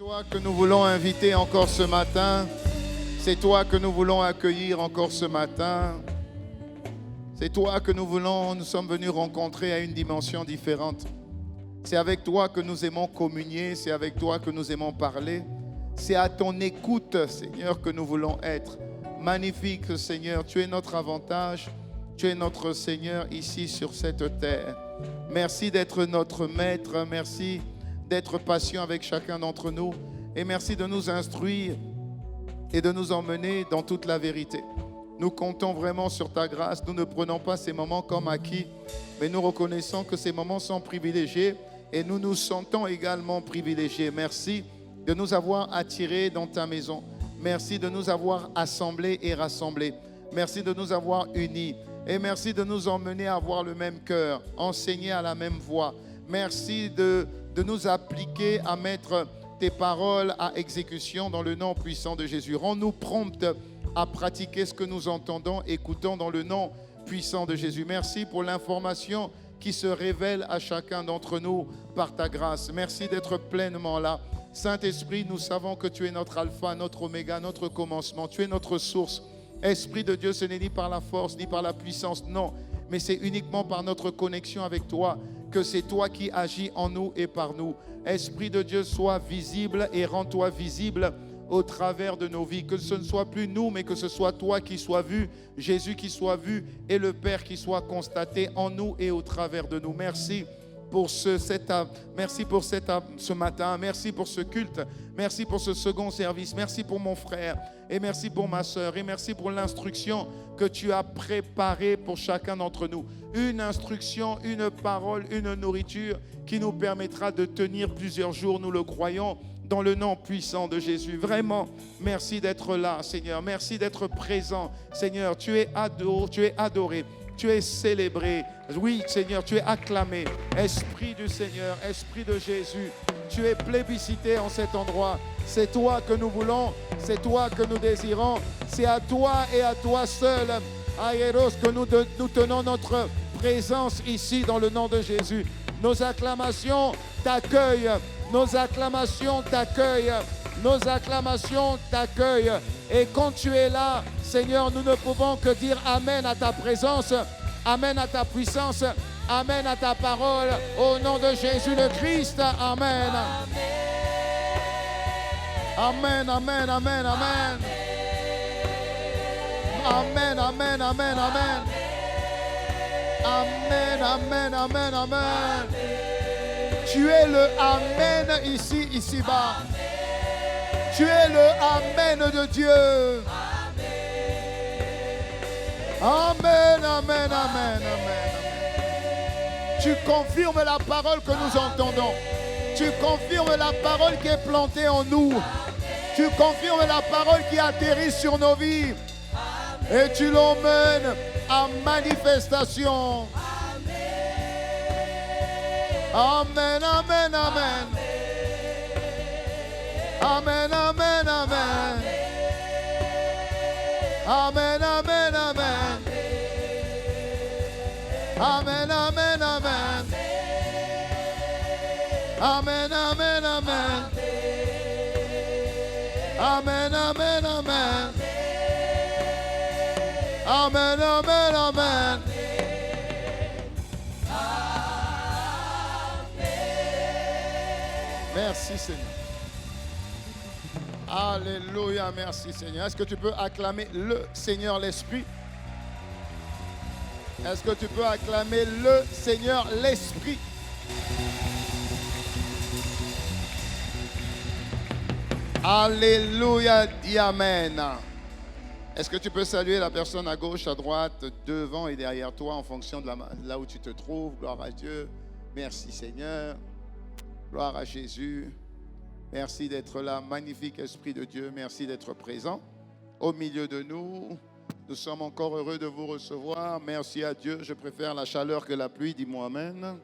toi que nous voulons inviter encore ce matin. C'est toi que nous voulons accueillir encore ce matin. C'est toi que nous sommes venus rencontrer à une dimension différente. C'est avec toi que nous aimons communier, c'est avec toi que nous aimons parler. C'est à ton écoute, Seigneur, que nous voulons être. Magnifique, Seigneur, tu es notre avantage, tu es notre Seigneur ici sur cette terre. Merci d'être notre maître, merci d'être patient avec chacun d'entre nous et merci de nous instruire et de nous emmener dans toute la vérité. Nous comptons vraiment sur ta grâce, nous ne prenons pas ces moments comme acquis, mais nous reconnaissons que ces moments sont privilégiés et nous nous sentons également privilégiés. Merci de nous avoir attirés dans ta maison. Merci de nous avoir assemblés et rassemblés. Merci de nous avoir unis. Et merci de nous emmener à avoir le même cœur, enseigner à la même voix. Merci de nous appliquer à mettre tes paroles à exécution dans le nom puissant de Jésus. Rends-nous promptes à pratiquer ce que nous entendons, écoutons dans le nom puissant de Jésus. Merci pour l'information qui se révèle à chacun d'entre nous par ta grâce. Merci d'être pleinement là. Saint-Esprit, nous savons que tu es notre alpha, notre oméga, notre commencement. Tu es notre source. Esprit de Dieu, ce n'est ni par la force, ni par la puissance, non. Mais c'est uniquement par notre connexion avec toi que c'est toi qui agis en nous et par nous. Esprit de Dieu, sois visible et rends-toi visible au travers de nos vies. Que ce ne soit plus nous, mais que ce soit toi qui sois vu, Jésus qui soit vu et le Père qui soit constaté en nous et au travers de nous. Merci pour ce matin. Merci pour ce culte. Merci pour ce second service. Merci pour mon frère. Et merci pour ma sœur. Et merci pour l'instruction que tu as préparée pour chacun d'entre nous. Une instruction, une parole, une nourriture qui nous permettra de tenir plusieurs jours, nous le croyons, dans le nom puissant de Jésus. Vraiment, merci d'être là, Seigneur. Merci d'être présent, Seigneur. Tu es adoré. Tu es célébré. Oui, Seigneur, tu es acclamé. Esprit du Seigneur, Esprit de Jésus, tu es plébiscité en cet endroit. C'est toi que nous voulons, c'est toi que nous désirons. C'est à toi et à toi seul, Aïeros, que nous tenons notre présence ici dans le nom de Jésus. Nos acclamations t'accueillent. Nos acclamations t'accueillent. Nos acclamations t'accueillent. Et quand tu es là, Seigneur, nous ne pouvons que dire Amen à ta présence, Amen à ta puissance, Amen à ta parole. Au nom de Jésus le Christ, Amen. Amen, amen, amen, amen. Amen, amen, amen, amen. Amen, amen, amen, amen. Tu es le Amen ici-bas. Tu es le Amen de Dieu. Amen, amen, amen, amen. Tu confirmes la parole que nous entendons. Tu confirmes la parole qui est plantée en nous. Tu confirmes la parole qui atterrit sur nos vies. Et tu l'emmènes en manifestation. Amen, amen, amen. Amen, amen, amen. Amen, amen, amen. Amen, amen, amen. Amen, amen, amen. Amen, amen, amen. Amen, amen, amen. Merci Seigneur. Alléluia, merci Seigneur. Est-ce que tu peux acclamer le Seigneur l'Esprit? Est-ce que tu peux acclamer le Seigneur l'Esprit? Alléluia, dis Amen. Est-ce que tu peux saluer la personne à gauche, à droite, devant et derrière toi en fonction de là où tu te trouves? Gloire à Dieu. Merci Seigneur. Gloire à Jésus. Merci d'être là, magnifique Esprit de Dieu. Merci d'être présent au milieu de nous. Nous sommes encore heureux de vous recevoir. Merci à Dieu. Je préfère la chaleur que la pluie. Dis-moi Amen.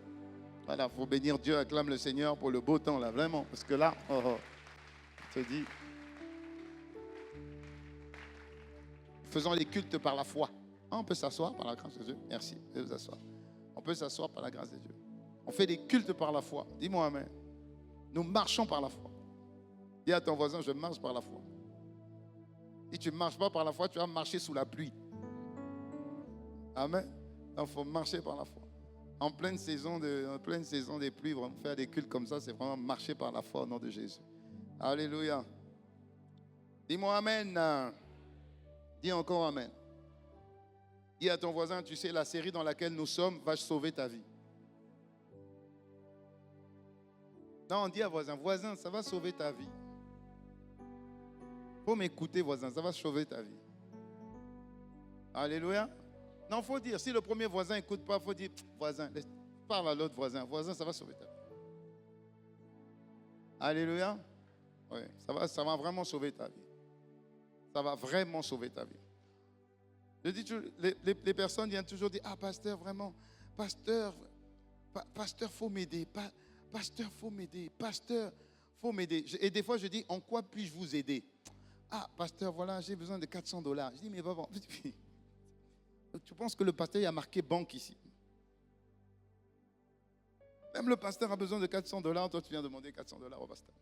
Voilà, il faut bénir Dieu. Acclame le Seigneur pour le beau temps, là, vraiment. Parce que là, je te dis, faisons les cultes par la foi. On peut s'asseoir par la grâce de Dieu. Merci. Vous vous asseoir. On peut s'asseoir par la grâce de Dieu. On fait des cultes par la foi. Dis-moi Amen. Nous marchons par la foi. Dis à ton voisin, je marche par la foi. Si tu ne marches pas par la foi, tu vas marcher sous la pluie. Amen. Donc, il faut marcher par la foi. En pleine saison des pluies, vraiment faire des cultes comme ça, c'est vraiment marcher par la foi au nom de Jésus. Alléluia. Dis-moi Amen. Dis encore Amen. Dis à ton voisin, tu sais, la série dans laquelle nous sommes va sauver ta vie. Non, dis à voisin, voisin, ça va sauver ta vie. Il faut m'écouter, voisin, ça va sauver ta vie. Alléluia. Non, il faut dire, si le premier voisin n'écoute pas, il faut dire, voisin, parle à l'autre voisin. Voisin, ça va sauver ta vie. Alléluia. Oui, ça va vraiment sauver ta vie. Ça va vraiment sauver ta vie. Je dis toujours, les personnes viennent toujours dire, ah, pasteur, vraiment, pasteur, faut m'aider. Pasteur, faut m'aider. Pasteur, faut m'aider. Et des fois, je dis, en quoi puis-je vous aider? Ah, pasteur, voilà, j'ai besoin de $400. Je dis, mais papa, tu penses que le pasteur il a marqué banque ici? Même le pasteur a besoin de $400, toi tu viens demander $400 au pasteur.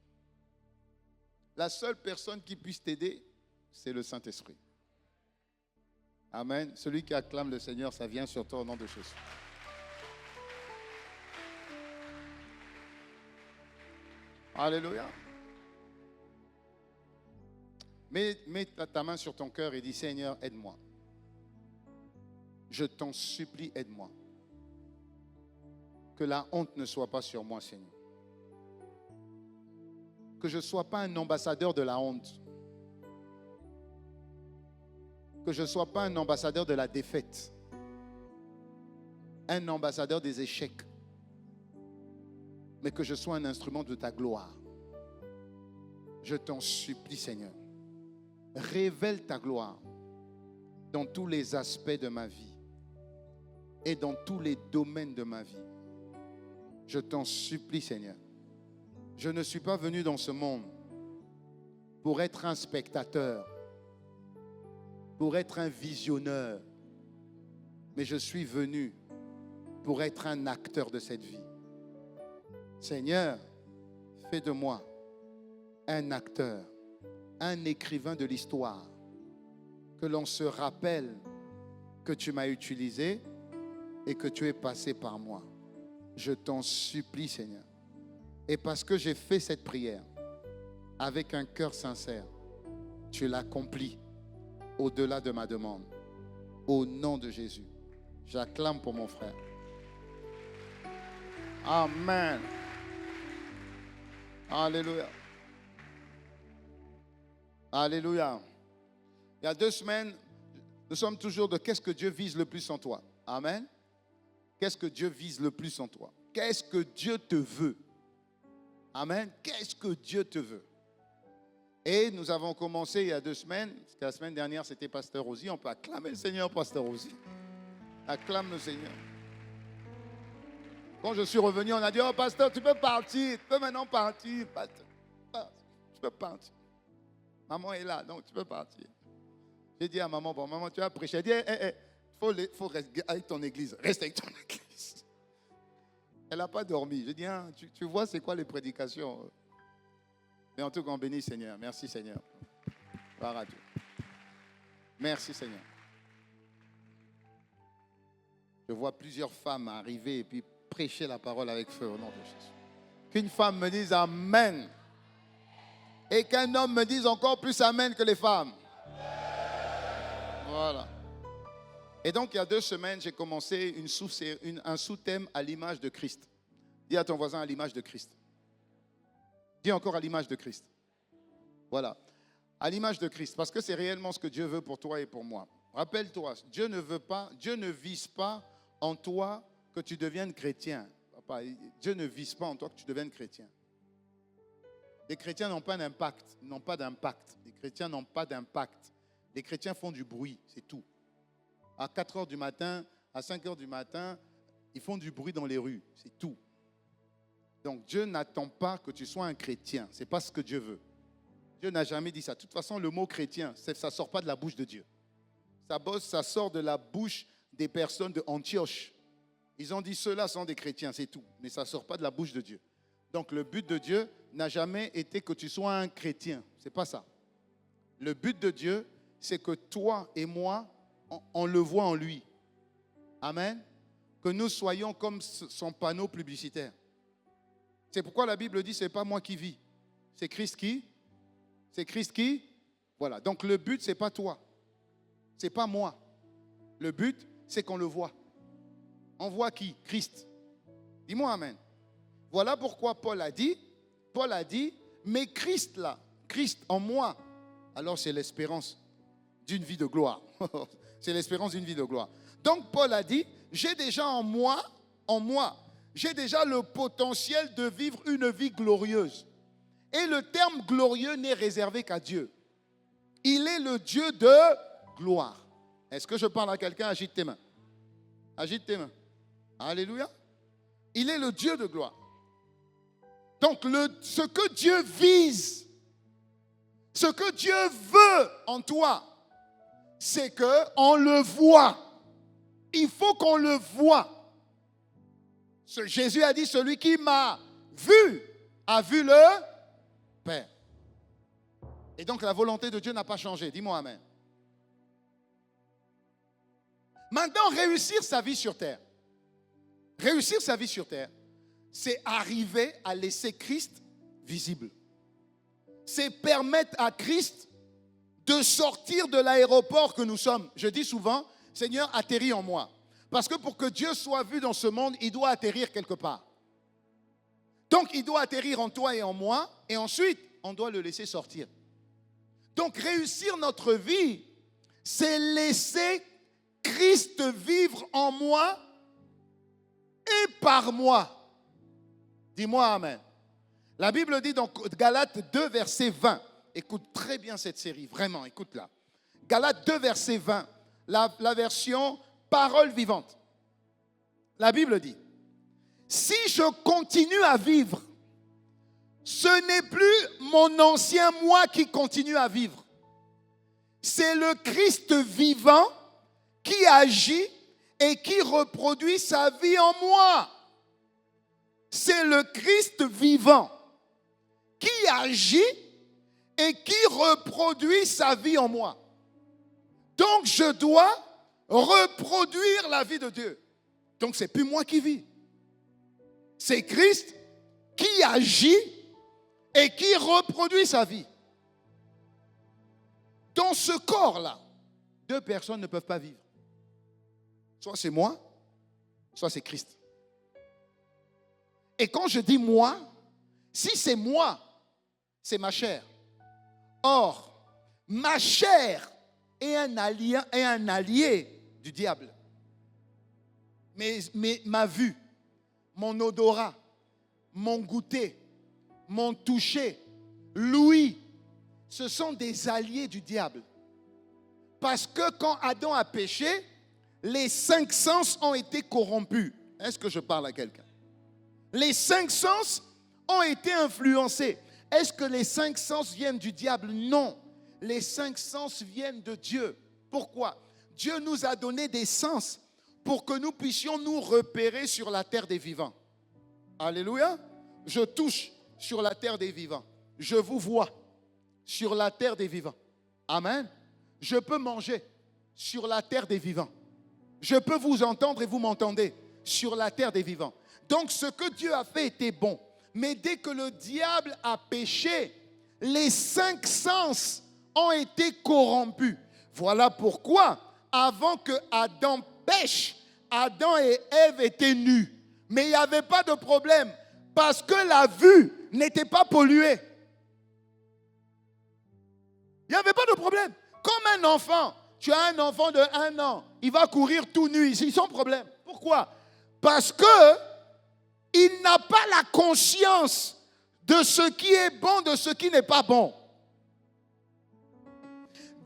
La seule personne qui puisse t'aider, c'est le Saint-Esprit. Amen. Celui qui acclame le Seigneur, ça vient sur toi au nom de Jésus. Alléluia. Mets ta main sur ton cœur et dis, Seigneur, aide-moi. Je t'en supplie, aide-moi. Que la honte ne soit pas sur moi, Seigneur. Que je ne sois pas un ambassadeur de la honte. Que je ne sois pas un ambassadeur de la défaite. Un ambassadeur des échecs. Mais que je sois un instrument de ta gloire. Je t'en supplie, Seigneur. Révèle ta gloire dans tous les aspects de ma vie et dans tous les domaines de ma vie. Je t'en supplie, Seigneur. Je ne suis pas venu dans ce monde pour être un spectateur, pour être un visionneur, mais je suis venu pour être un acteur de cette vie. Seigneur, fais de moi un acteur, un écrivain de l'histoire, que l'on se rappelle que tu m'as utilisé et que tu es passé par moi. Je t'en supplie, Seigneur. Et parce que j'ai fait cette prière avec un cœur sincère, tu l'accomplis au-delà de ma demande. Au nom de Jésus, j'acclame pour mon frère. Amen. Alléluia. Alléluia. Il y a 2 semaines, nous sommes toujours de qu'est-ce que Dieu vise le plus en toi. Amen. Qu'est-ce que Dieu vise le plus en toi? Qu'est-ce que Dieu te veut? Amen. Qu'est-ce que Dieu te veut? Et nous avons commencé il y a 2 semaines, parce que la semaine dernière c'était Pasteur Rosie. On peut acclamer le Seigneur, Pasteur Rosie. Acclame le Seigneur. Quand je suis revenu, on a dit, oh pasteur, tu peux partir, tu peux maintenant partir. Tu peux partir. Maman est là, donc tu peux partir. J'ai dit à maman, bon maman, tu vas prêcher. Elle dit, faut rester avec ton église. Reste avec ton église. Elle n'a pas dormi. J'ai dit, hein, tu vois c'est quoi les prédications? Mais en tout cas, on bénit Seigneur. Merci Seigneur. Gloire à Dieu. Merci Seigneur. Je vois plusieurs femmes arriver et puis prêcher la parole avec feu au nom de Jésus. Qu'une femme me dise Amen. Et qu'un homme me dise encore plus Amen que les femmes. Voilà. Et donc, il y a 2 semaines, j'ai commencé un sous-thème à l'image de Christ. Dis à ton voisin à l'image de Christ. Dis encore à l'image de Christ. Voilà. À l'image de Christ. Parce que c'est réellement ce que Dieu veut pour toi et pour moi. Rappelle-toi, Dieu ne vise pas en toi que tu deviennes chrétien. Papa, Dieu ne vise pas en toi que tu deviennes chrétien. Les chrétiens n'ont pas d'impact. Les chrétiens n'ont pas d'impact. Les chrétiens font du bruit, c'est tout. À 4 heures du matin, à 5 heures du matin, ils font du bruit dans les rues, c'est tout. Donc Dieu n'attend pas que tu sois un chrétien. Ce n'est pas ce que Dieu veut. Dieu n'a jamais dit ça. De toute façon, le mot chrétien, ça ne sort pas de la bouche de Dieu. Ça sort de la bouche des personnes de Antioche. Ils ont dit ceux-là sont des chrétiens, c'est tout. Mais ça ne sort pas de la bouche de Dieu. Donc le but de Dieu n'a jamais été que tu sois un chrétien. Ce n'est pas ça. Le but de Dieu, c'est que toi et moi, on le voit en lui. Amen. Que nous soyons comme son panneau publicitaire. C'est pourquoi la Bible dit, ce n'est pas moi qui vis. C'est Christ qui. C'est Christ qui. Voilà. Donc le but, ce n'est pas toi. Ce n'est pas moi. Le but, c'est qu'on le voit. On voit qui? Christ. Dis-moi amen. Voilà pourquoi Paul a dit, mais Christ là, Christ en moi, alors c'est l'espérance d'une vie de gloire. C'est l'espérance d'une vie de gloire. Donc Paul a dit, j'ai déjà en moi, j'ai déjà le potentiel de vivre une vie glorieuse. Et le terme glorieux n'est réservé qu'à Dieu. Il est le Dieu de gloire. Est-ce que je parle à quelqu'un? Agite tes mains. Agite tes mains. Alléluia. Il est le Dieu de gloire. Donc ce que Dieu vise, ce que Dieu veut en toi, c'est qu'on le voit. Il faut qu'on le voit. Jésus a dit, celui qui m'a vu, a vu le Père. Et donc la volonté de Dieu n'a pas changé. Dis-moi amen. Maintenant, réussir sa vie sur terre. Réussir sa vie sur terre, c'est arriver à laisser Christ visible. C'est permettre à Christ de sortir de l'aéroport que nous sommes. Je dis souvent, Seigneur, atterris en moi. Parce que pour que Dieu soit vu dans ce monde, il doit atterrir quelque part. Donc, il doit atterrir en toi et en moi, et ensuite, on doit le laisser sortir. Donc, réussir notre vie, c'est laisser Christ vivre en moi et par moi. Dis-moi amen. La Bible dit dans Galates 2, verset 20. Écoute très bien cette série, vraiment, écoute-la. Galates 2, verset 20, la version parole vivante. La Bible dit, si je continue à vivre, ce n'est plus mon ancien moi qui continue à vivre. C'est le Christ vivant qui agit et qui reproduit sa vie en moi. C'est le Christ vivant qui agit et qui reproduit sa vie en moi. Donc je dois reproduire la vie de Dieu. Donc c'est plus moi qui vis. C'est Christ qui agit et qui reproduit sa vie. Dans ce corps-là, deux personnes ne peuvent pas vivre. Soit c'est moi, soit c'est Christ. Et quand je dis moi, si c'est moi, c'est ma chair. Or, ma chair est un allié du diable. Mais ma vue, mon odorat, mon goûter, mon toucher, l'ouïe, ce sont des alliés du diable. Parce que quand Adam a péché, les 5 sens ont été corrompus. Est-ce que je parle à quelqu'un? Les 5 sens ont été influencés. Est-ce que les 5 sens viennent du diable? Non. Les 5 sens viennent de Dieu. Pourquoi? Dieu nous a donné des sens pour que nous puissions nous repérer sur la terre des vivants. Alléluia. Je touche sur la terre des vivants. Je vous vois sur la terre des vivants. Amen. Je peux manger sur la terre des vivants. Je peux vous entendre et vous m'entendez sur la terre des vivants. Donc ce que Dieu a fait était bon. Mais dès que le diable a péché, les 5 sens ont été corrompus. Voilà pourquoi, avant que Adam pêche, Adam et Ève étaient nus. Mais il n'y avait pas de problème parce que la vue n'était pas polluée. Il n'y avait pas de problème. Comme un enfant, tu as un enfant de 1 an, il va courir tout nu ici sans problème. Pourquoi? Parce que il n'a pas la conscience de ce qui est bon, de ce qui n'est pas bon.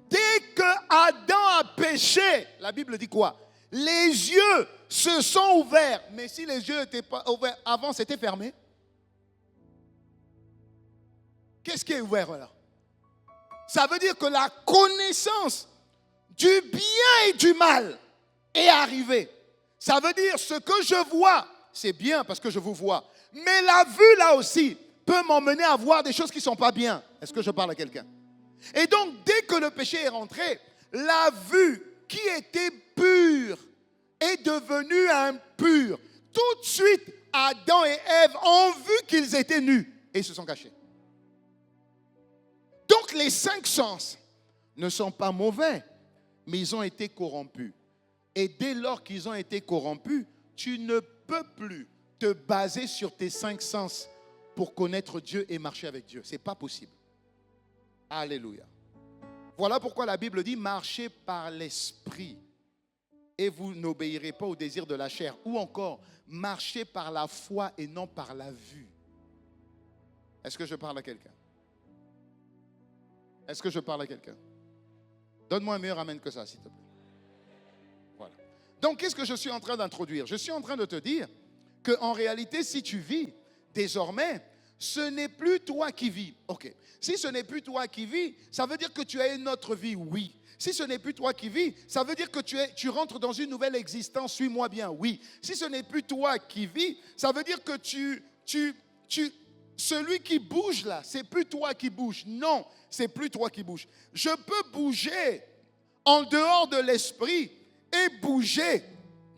Dès que Adam a péché, la Bible dit quoi? Les yeux se sont ouverts. Mais si les yeux n'étaient pas ouverts avant, c'était fermé. Qu'est-ce qui est ouvert là? Ça veut dire que la connaissance du bien et du mal est arrivée. Ça veut dire ce que je vois, c'est bien parce que je vous vois. Mais la vue là aussi peut peut m'emmener à voir des choses qui ne sont pas bien. Est-ce que je parle à quelqu'un? Et donc, dès que le péché est rentré, la vue qui était pure est devenue impure. Tout de suite, Adam et Ève ont vu qu'ils étaient nus et ils se sont cachés. Donc, les 5 sens ne sont pas mauvais, mais ils ont été corrompus. Et dès lors qu'ils ont été corrompus, tu ne peux plus te baser sur tes 5 sens pour connaître Dieu et marcher avec Dieu. Ce n'est pas possible. Alléluia. Voilà pourquoi la Bible dit, marchez par l'esprit et vous n'obéirez pas au désir de la chair. Ou encore, marchez par la foi et non par la vue. Est-ce que je parle à quelqu'un? Est-ce que je parle à quelqu'un? Donne-moi un meilleur amen que ça, s'il te plaît. Voilà. Donc, qu'est-ce que je suis en train d'introduire? Je suis en train de te dire qu'en réalité, si tu vis, désormais, ce n'est plus toi qui vis. Ok. Si ce n'est plus toi qui vis, ça veut dire que tu as une autre vie, oui. Si ce n'est plus toi qui vis, ça veut dire que tu rentres dans une nouvelle existence, suis-moi bien, oui. Si ce n'est plus toi qui vis, ça veut dire que celui qui bouge là, c'est plus toi qui bouge. Non, c'est plus toi qui bouge. Je peux bouger en dehors de l'esprit et bouger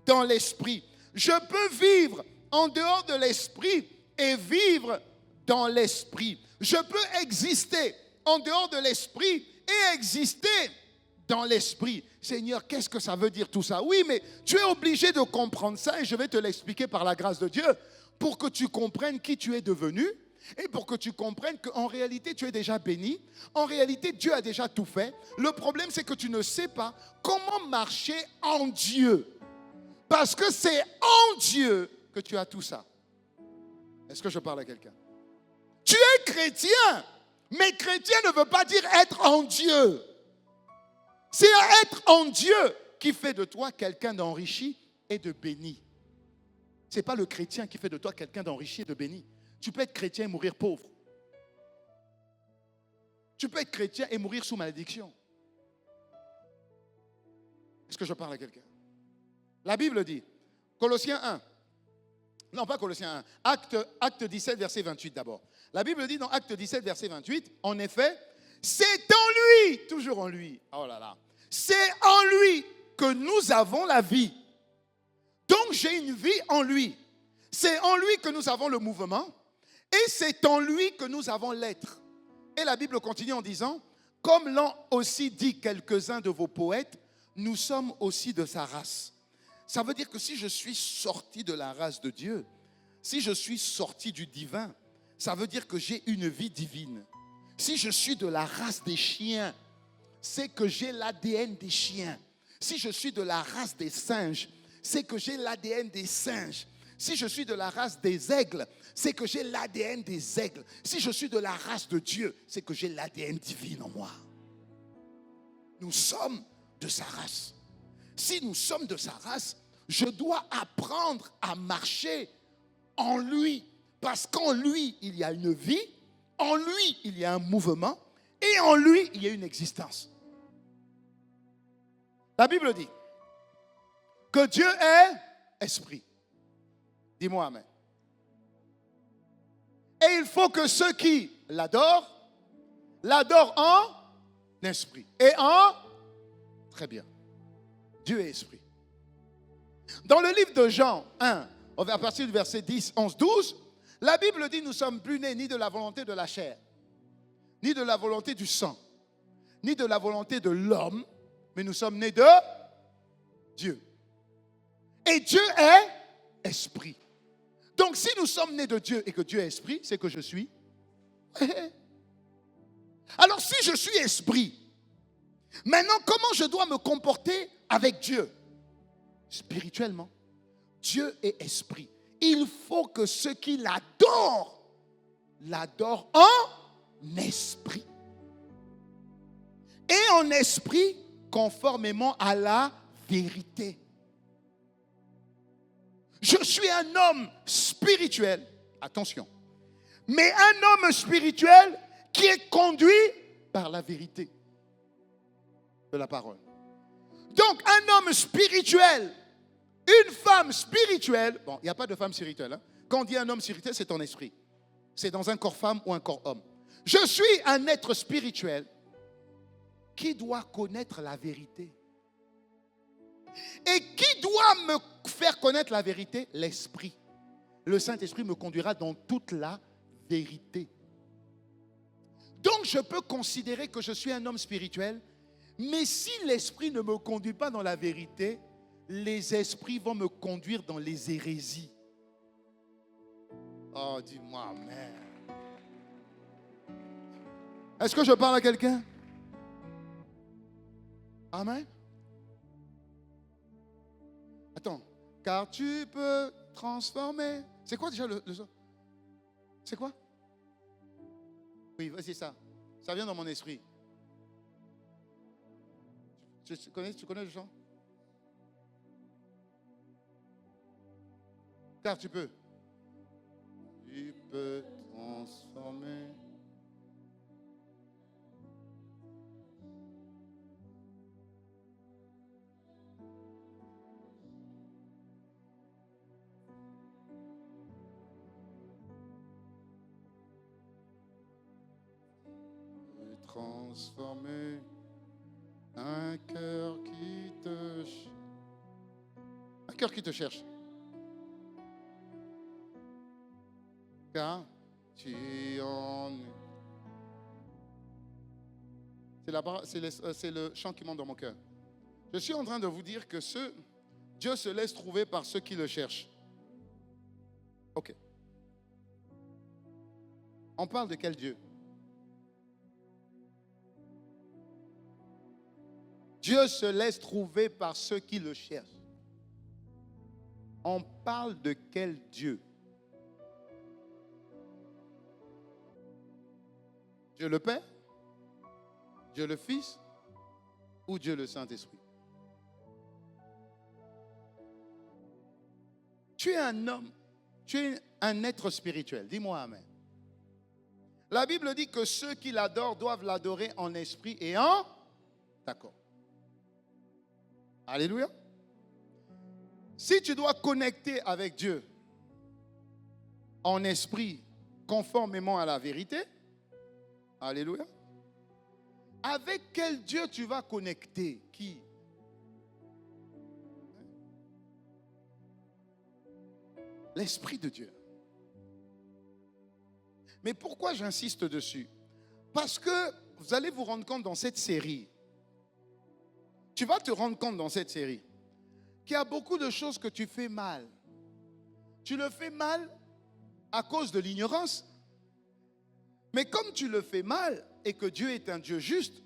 dans l'esprit. Je peux vivre en dehors de l'esprit et vivre dans l'esprit. Je peux exister en dehors de l'esprit et exister dans l'esprit. Seigneur, qu'est-ce que ça veut dire tout ça? Oui, mais tu es obligé de comprendre ça et je vais te l'expliquer par la grâce de Dieu pour que tu comprennes qui tu es devenu et pour que tu comprennes qu'en réalité, tu es déjà béni. En réalité, Dieu a déjà tout fait. Le problème, c'est que tu ne sais pas comment marcher en Dieu. Parce que c'est en Dieu que tu as tout ça. Est-ce que je parle à quelqu'un? Tu es chrétien, mais chrétien ne veut pas dire être en Dieu. C'est être en Dieu qui fait de toi quelqu'un d'enrichi et de béni. Ce n'est pas le chrétien qui fait de toi quelqu'un d'enrichi et de béni. Tu peux être chrétien et mourir pauvre. Tu peux être chrétien et mourir sous malédiction. Est-ce que je parle à quelqu'un? La Bible dit, Colossiens 1, non pas Colossiens 1, Acte 17, verset 28 d'abord. La Bible dit dans Acte 17, verset 28, en effet, c'est en lui, toujours en lui, oh là là, c'est en lui que nous avons la vie. Donc j'ai une vie en lui. C'est en lui que nous avons le mouvement et c'est en lui que nous avons l'être. Et la Bible continue en disant, comme l'ont aussi dit quelques-uns de vos poètes, nous sommes aussi de sa race. Ça veut dire que si je suis sorti de la race de Dieu, si je suis sorti du divin, ça veut dire que j'ai une vie divine. Si je suis de la race des chiens, c'est que j'ai l'ADN des chiens. Si je suis de la race des singes, c'est que j'ai l'ADN des singes. Si je suis de la race des aigles, c'est que j'ai l'ADN des aigles. Si je suis de la race de Dieu, c'est que j'ai l'ADN divin en moi. Nous sommes de sa race. Si nous sommes de sa race, je dois apprendre à marcher en lui. Parce qu'en lui, il y a une vie, en lui, il y a un mouvement, et en lui, il y a une existence. La Bible dit que Dieu est esprit. Dis-moi amen. Et il faut que ceux qui l'adorent en esprit. Et en... Très bien. Dieu est esprit. Dans le livre de Jean 1, à partir du verset 10, 11, 12, la Bible dit, nous ne sommes plus nés ni de la volonté de la chair, ni de la volonté du sang, ni de la volonté de l'homme, mais nous sommes nés de Dieu. Et Dieu est esprit. Donc si nous sommes nés de Dieu et que Dieu est esprit, c'est que je suis. Alors si je suis esprit, maintenant comment je dois me comporter avec Dieu? Spirituellement. Dieu est esprit. Il faut que ceux qui l'adorent en esprit. Et en esprit, conformément à la vérité. Je suis un homme spirituel, attention, mais un homme spirituel qui est conduit par la vérité de la parole. Donc, un homme spirituel, une femme spirituelle, bon, il n'y a pas de femme spirituelle, hein. Quand on dit un homme spirituel, c'est ton esprit. C'est dans un corps femme ou un corps homme. Je suis un être spirituel qui doit connaître la vérité. Et qui doit me faire connaître la vérité? L'Esprit. Le Saint-Esprit me conduira dans toute la vérité. Donc je peux considérer que je suis un homme spirituel, mais si l'Esprit ne me conduit pas dans la vérité, les esprits vont me conduire dans les hérésies. Oh, dis-moi amen. Est-ce que je parle à quelqu'un? Amen. Attends, car tu peux transformer. C'est quoi déjà le son? C'est quoi? Oui, c'est ça. Ça vient dans mon esprit. Tu connais le chant? Car tu peux. Tu peux transformer. Transformer un cœur qui te cherche. Car tu en es. C'est le chant qui monte dans mon cœur. Je suis en train de vous dire que Dieu se laisse trouver par ceux qui le cherchent. Ok. On parle de quel Dieu? Dieu se laisse trouver par ceux qui le cherchent. On parle de quel Dieu? Dieu le Père? Dieu le Fils? Ou Dieu le Saint-Esprit? Tu es un homme, tu es un être spirituel. Dis-moi amen. La Bible dit que ceux qui l'adorent doivent l'adorer en esprit et en... D'accord. Alléluia. Si tu dois connecter avec Dieu en esprit, conformément à la vérité, alléluia, avec quel Dieu tu vas connecter? Qui? L'Esprit de Dieu. Mais pourquoi j'insiste dessus? Parce que vous allez vous rendre compte dans cette série, tu vas te rendre compte dans cette série qu'il y a beaucoup de choses que tu fais mal. Tu le fais mal à cause de l'ignorance. Mais comme tu le fais mal et que Dieu est un Dieu juste,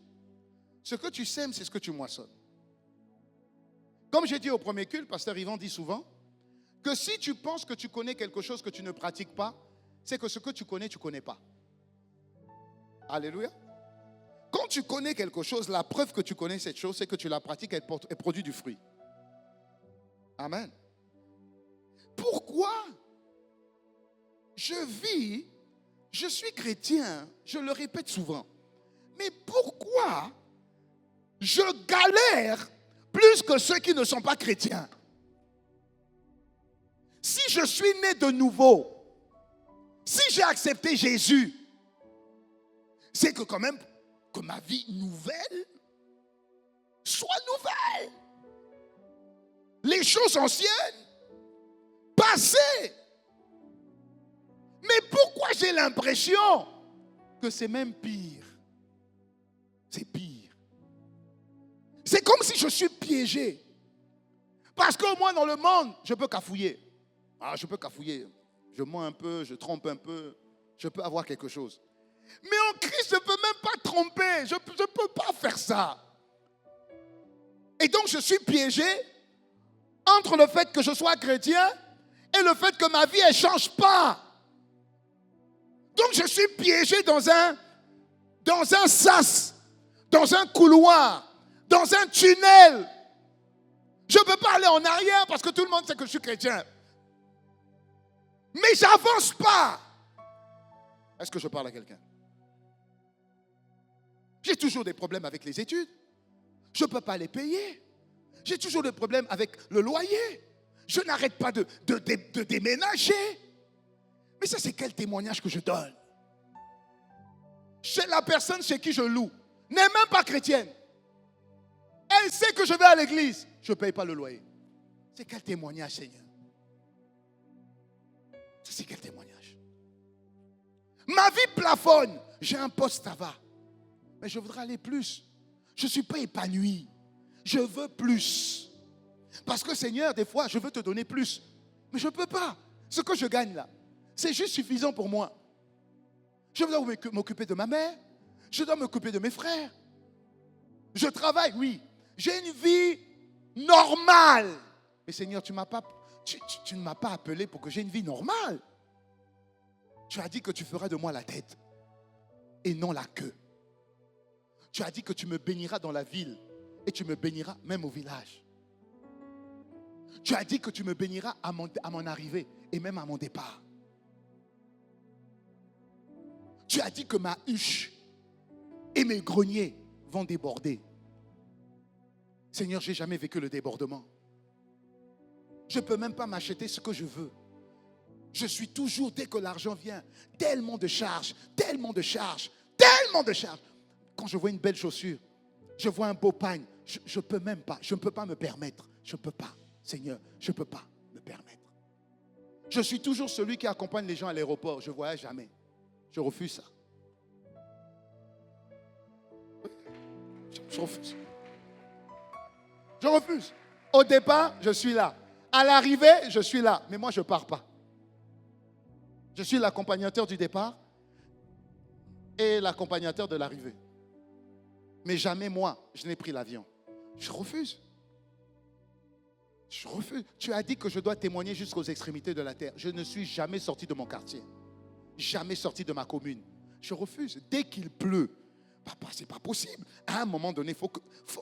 ce que tu sèmes, c'est ce que tu moissonnes. Comme j'ai dit au premier culte, Pasteur Yvan dit souvent que si tu penses que tu connais quelque chose que tu ne pratiques pas, c'est que ce que tu connais pas. Alléluia. Quand tu connais quelque chose, la preuve que tu connais cette chose, c'est que tu la pratiques et elle produit du fruit. Amen. Pourquoi je suis chrétien, je le répète souvent, mais pourquoi je galère plus que ceux qui ne sont pas chrétiens? Si je suis né de nouveau, si j'ai accepté Jésus, c'est que quand même que ma vie nouvelle soit nouvelle. Les choses anciennes, passées. Mais pourquoi j'ai l'impression que c'est même pire? C'est pire. C'est comme si je suis piégé. Parce qu'au moins dans le monde, je peux cafouiller. Je peux cafouiller. Je mens un peu, je trompe un peu. Je peux avoir quelque chose. Mais en Christ, je ne peux même pas tromper. Je ne peux pas faire ça. Et donc, je suis piégé entre le fait que je sois chrétien et le fait que ma vie, elle ne change pas. Donc, je suis piégé dans un sas, dans un couloir, dans un tunnel. Je ne peux pas aller en arrière parce que tout le monde sait que je suis chrétien. Mais je n'avance pas. Est-ce que je parle à quelqu'un? J'ai toujours des problèmes avec les études. Je ne peux pas les payer. J'ai toujours des problèmes avec le loyer. Je n'arrête pas de déménager. Mais ça, c'est quel témoignage que je donne? Chez la personne chez qui je loue n'est même pas chrétienne. Elle sait que je vais à l'église. Je ne paye pas le loyer. C'est quel témoignage, Seigneur? Ça, c'est quel témoignage? Ma vie plafonne. J'ai un poste, ça va. Mais je voudrais aller plus. Je ne suis pas épanoui. Je veux plus. Parce que, Seigneur, des fois, je veux te donner plus. Mais je ne peux pas. Ce que je gagne là, c'est juste suffisant pour moi. Je dois m'occuper de ma mère. Je dois m'occuper de mes frères. Je travaille, oui. J'ai une vie normale. Mais Seigneur, tu ne m'as pas appelé pour que j'ai une vie normale. Tu as dit que tu feras de moi la tête et non la queue. Tu as dit que tu me béniras dans la ville et tu me béniras même au village. Tu as dit que tu me béniras à mon arrivée et même à mon départ. Tu as dit que ma huche et mes greniers vont déborder. Seigneur, je n'ai jamais vécu le débordement. Je ne peux même pas m'acheter ce que je veux. Je suis toujours, dès que l'argent vient, tellement de charges, tellement de charges, tellement de charges. Quand je vois une belle chaussure, je vois un beau pagne, je peux même pas, je ne peux pas me permettre. Je ne peux pas, Seigneur, je ne peux pas me permettre. Je suis toujours celui qui accompagne les gens à l'aéroport. Je ne voyage jamais. Je refuse ça. Je refuse. Je refuse. Au départ, je suis là. À l'arrivée, je suis là. Mais moi, je ne pars pas. Je suis l'accompagnateur du départ et l'accompagnateur de l'arrivée. Mais jamais moi, je n'ai pris l'avion. Je refuse. Je refuse. Tu as dit que je dois témoigner jusqu'aux extrémités de la terre. Je ne suis jamais sorti de mon quartier. Jamais sorti de ma commune. Je refuse. Dès qu'il pleut, papa, c'est pas possible. À un moment donné,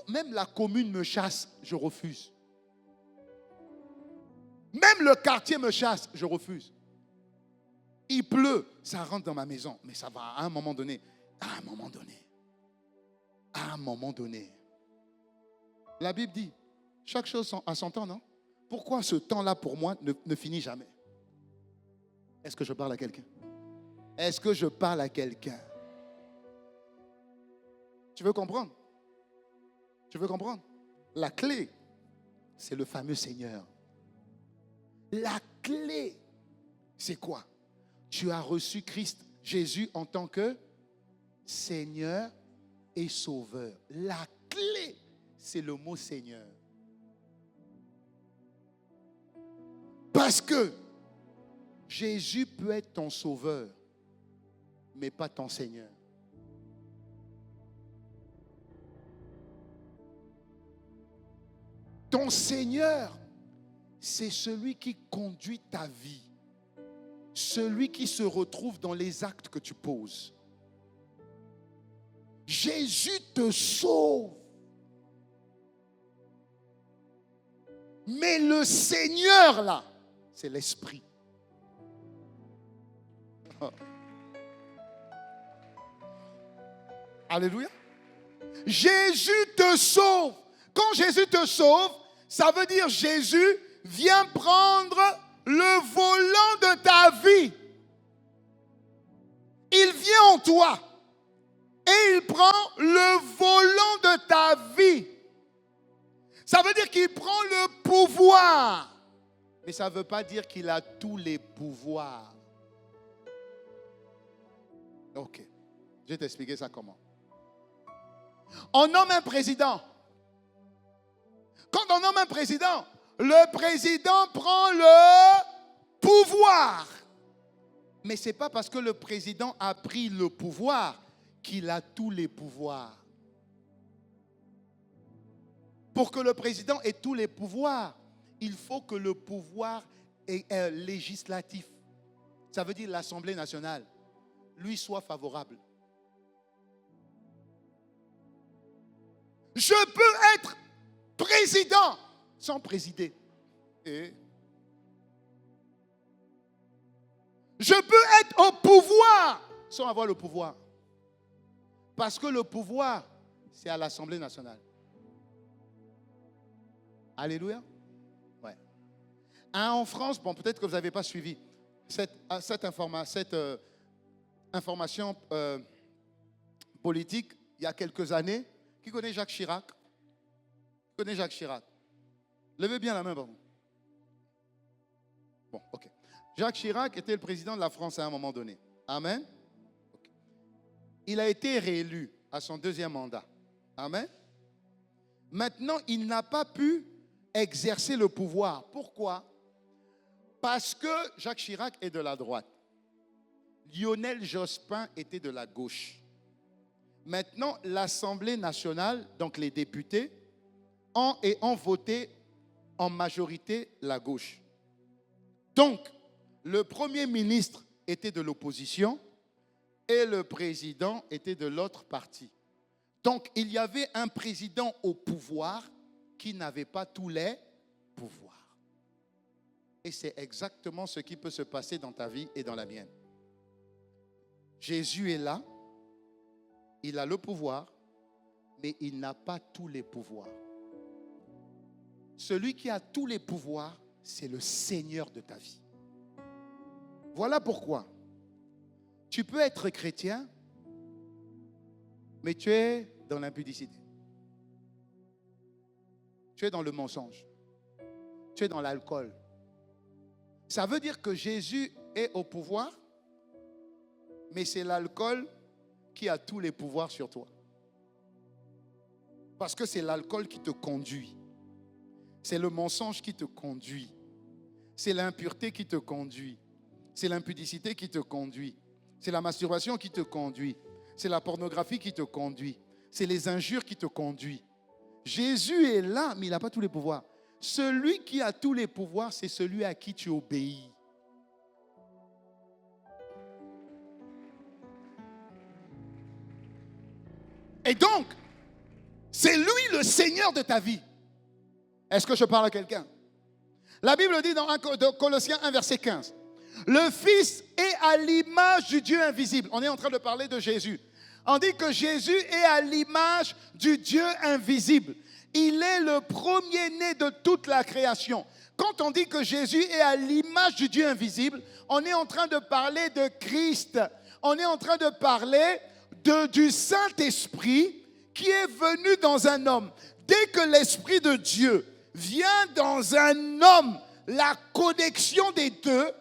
même la commune me chasse, je refuse. Même le quartier me chasse, je refuse. Il pleut, ça rentre dans ma maison. Mais ça va à un moment donné. À un moment donné. À un moment donné. La Bible dit, chaque chose a son temps, non? Pourquoi ce temps-là pour moi ne finit jamais? Est-ce que je parle à quelqu'un? Est-ce que je parle à quelqu'un? Tu veux comprendre? Tu veux comprendre? La clé, c'est le fameux Seigneur. La clé, c'est quoi? Tu as reçu Christ, Jésus, en tant que Seigneur et Sauveur. La clé, c'est le mot Seigneur. Parce que Jésus peut être ton Sauveur, mais pas ton Seigneur. Ton Seigneur, c'est celui qui conduit ta vie. Celui qui se retrouve dans les actes que tu poses. Jésus te sauve. Mais le Seigneur, là, c'est l'Esprit. Alléluia. Jésus te sauve. Quand Jésus te sauve, ça veut dire Jésus vient prendre le volant de ta vie. Il vient en toi et il prend le volant de ta vie. Ça veut dire qu'il prend le pouvoir. Mais ça ne veut pas dire qu'il a tous les pouvoirs. Ok. Je vais t'expliquer ça comment. On nomme un président. Quand on nomme un président, le président prend le pouvoir. Mais ce n'est pas parce que le président a pris le pouvoir qu'il a tous les pouvoirs. Pour que le président ait tous les pouvoirs, il faut que le pouvoir législatif, ça veut dire l'Assemblée nationale, lui soit favorable. Je peux être président sans présider. Et je peux être au pouvoir sans avoir le pouvoir. Parce que le pouvoir, c'est à l'Assemblée nationale. Alléluia. Ouais. En France, bon, peut-être que vous n'avez pas suivi. cette information politique il y a quelques années. Qui connaît Jacques Chirac? Qui connaît Jacques Chirac? Levez bien la main, pardon. Bon, ok. Jacques Chirac était le président de la France à un moment donné. Amen. Okay. Il a été réélu à son deuxième mandat. Amen. Maintenant, il n'a pas pu exercer le pouvoir. Pourquoi? Parce que Jacques Chirac est de la droite. Lionel Jospin était de la gauche. Maintenant, l'Assemblée nationale, donc les députés, ont voté en majorité la gauche. Donc, le Premier ministre était de l'opposition et le président était de l'autre parti. Donc, il y avait un président au pouvoir qui n'avait pas tous les pouvoirs. Et c'est exactement ce qui peut se passer dans ta vie et dans la mienne. Jésus est là, il a le pouvoir, mais il n'a pas tous les pouvoirs. Celui qui a tous les pouvoirs, c'est le Seigneur de ta vie. Voilà pourquoi tu peux être chrétien, mais tu es dans l'impudicité. Tu es dans le mensonge. Tu es dans l'alcool. Ça veut dire que Jésus est au pouvoir, mais c'est l'alcool qui a tous les pouvoirs sur toi. Parce que c'est l'alcool qui te conduit. C'est le mensonge qui te conduit. C'est l'impureté qui te conduit. C'est l'impudicité qui te conduit. C'est la masturbation qui te conduit. C'est la pornographie qui te conduit. C'est les injures qui te conduisent. Jésus est là, mais il n'a pas tous les pouvoirs. Celui qui a tous les pouvoirs, c'est celui à qui tu obéis. Et donc, c'est lui le Seigneur de ta vie. Est-ce que je parle à quelqu'un? La Bible dit dans Colossiens 1, verset 15. Le Fils est à l'image du Dieu invisible. On est en train de parler de Jésus. On dit que Jésus est à l'image du Dieu invisible. Il est le premier-né de toute la création. Quand on dit que Jésus est à l'image du Dieu invisible, on est en train de parler de Christ. On est en train de parler du Saint-Esprit qui est venu dans un homme. Dès que l'Esprit de Dieu vient dans un homme, la connexion des deux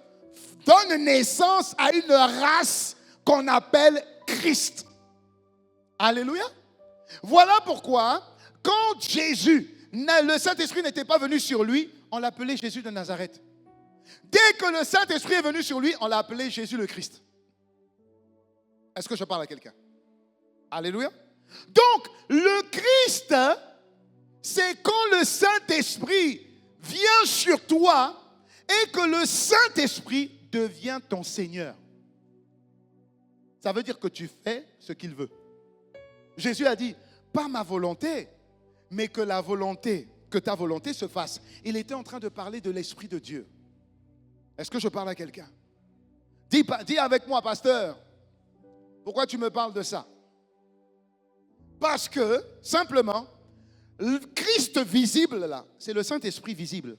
donne naissance à une race qu'on appelle Christ. Alléluia. Voilà pourquoi, quand Jésus, le Saint-Esprit n'était pas venu sur lui, on l'appelait Jésus de Nazareth. Dès que le Saint-Esprit est venu sur lui, on l'a appelé Jésus le Christ. Est-ce que je parle à quelqu'un? Alléluia. Donc, le Christ, c'est quand le Saint-Esprit vient sur toi et que le Saint-Esprit devient ton Seigneur. Ça veut dire que tu fais ce qu'il veut. Jésus a dit, pas ma volonté, mais que ta volonté se fasse. Il était en train de parler de l'Esprit de Dieu. Est-ce que je parle à quelqu'un? Dis avec moi, pasteur, pourquoi tu me parles de ça? Parce que, simplement, le Christ visible, là, c'est le Saint-Esprit visible.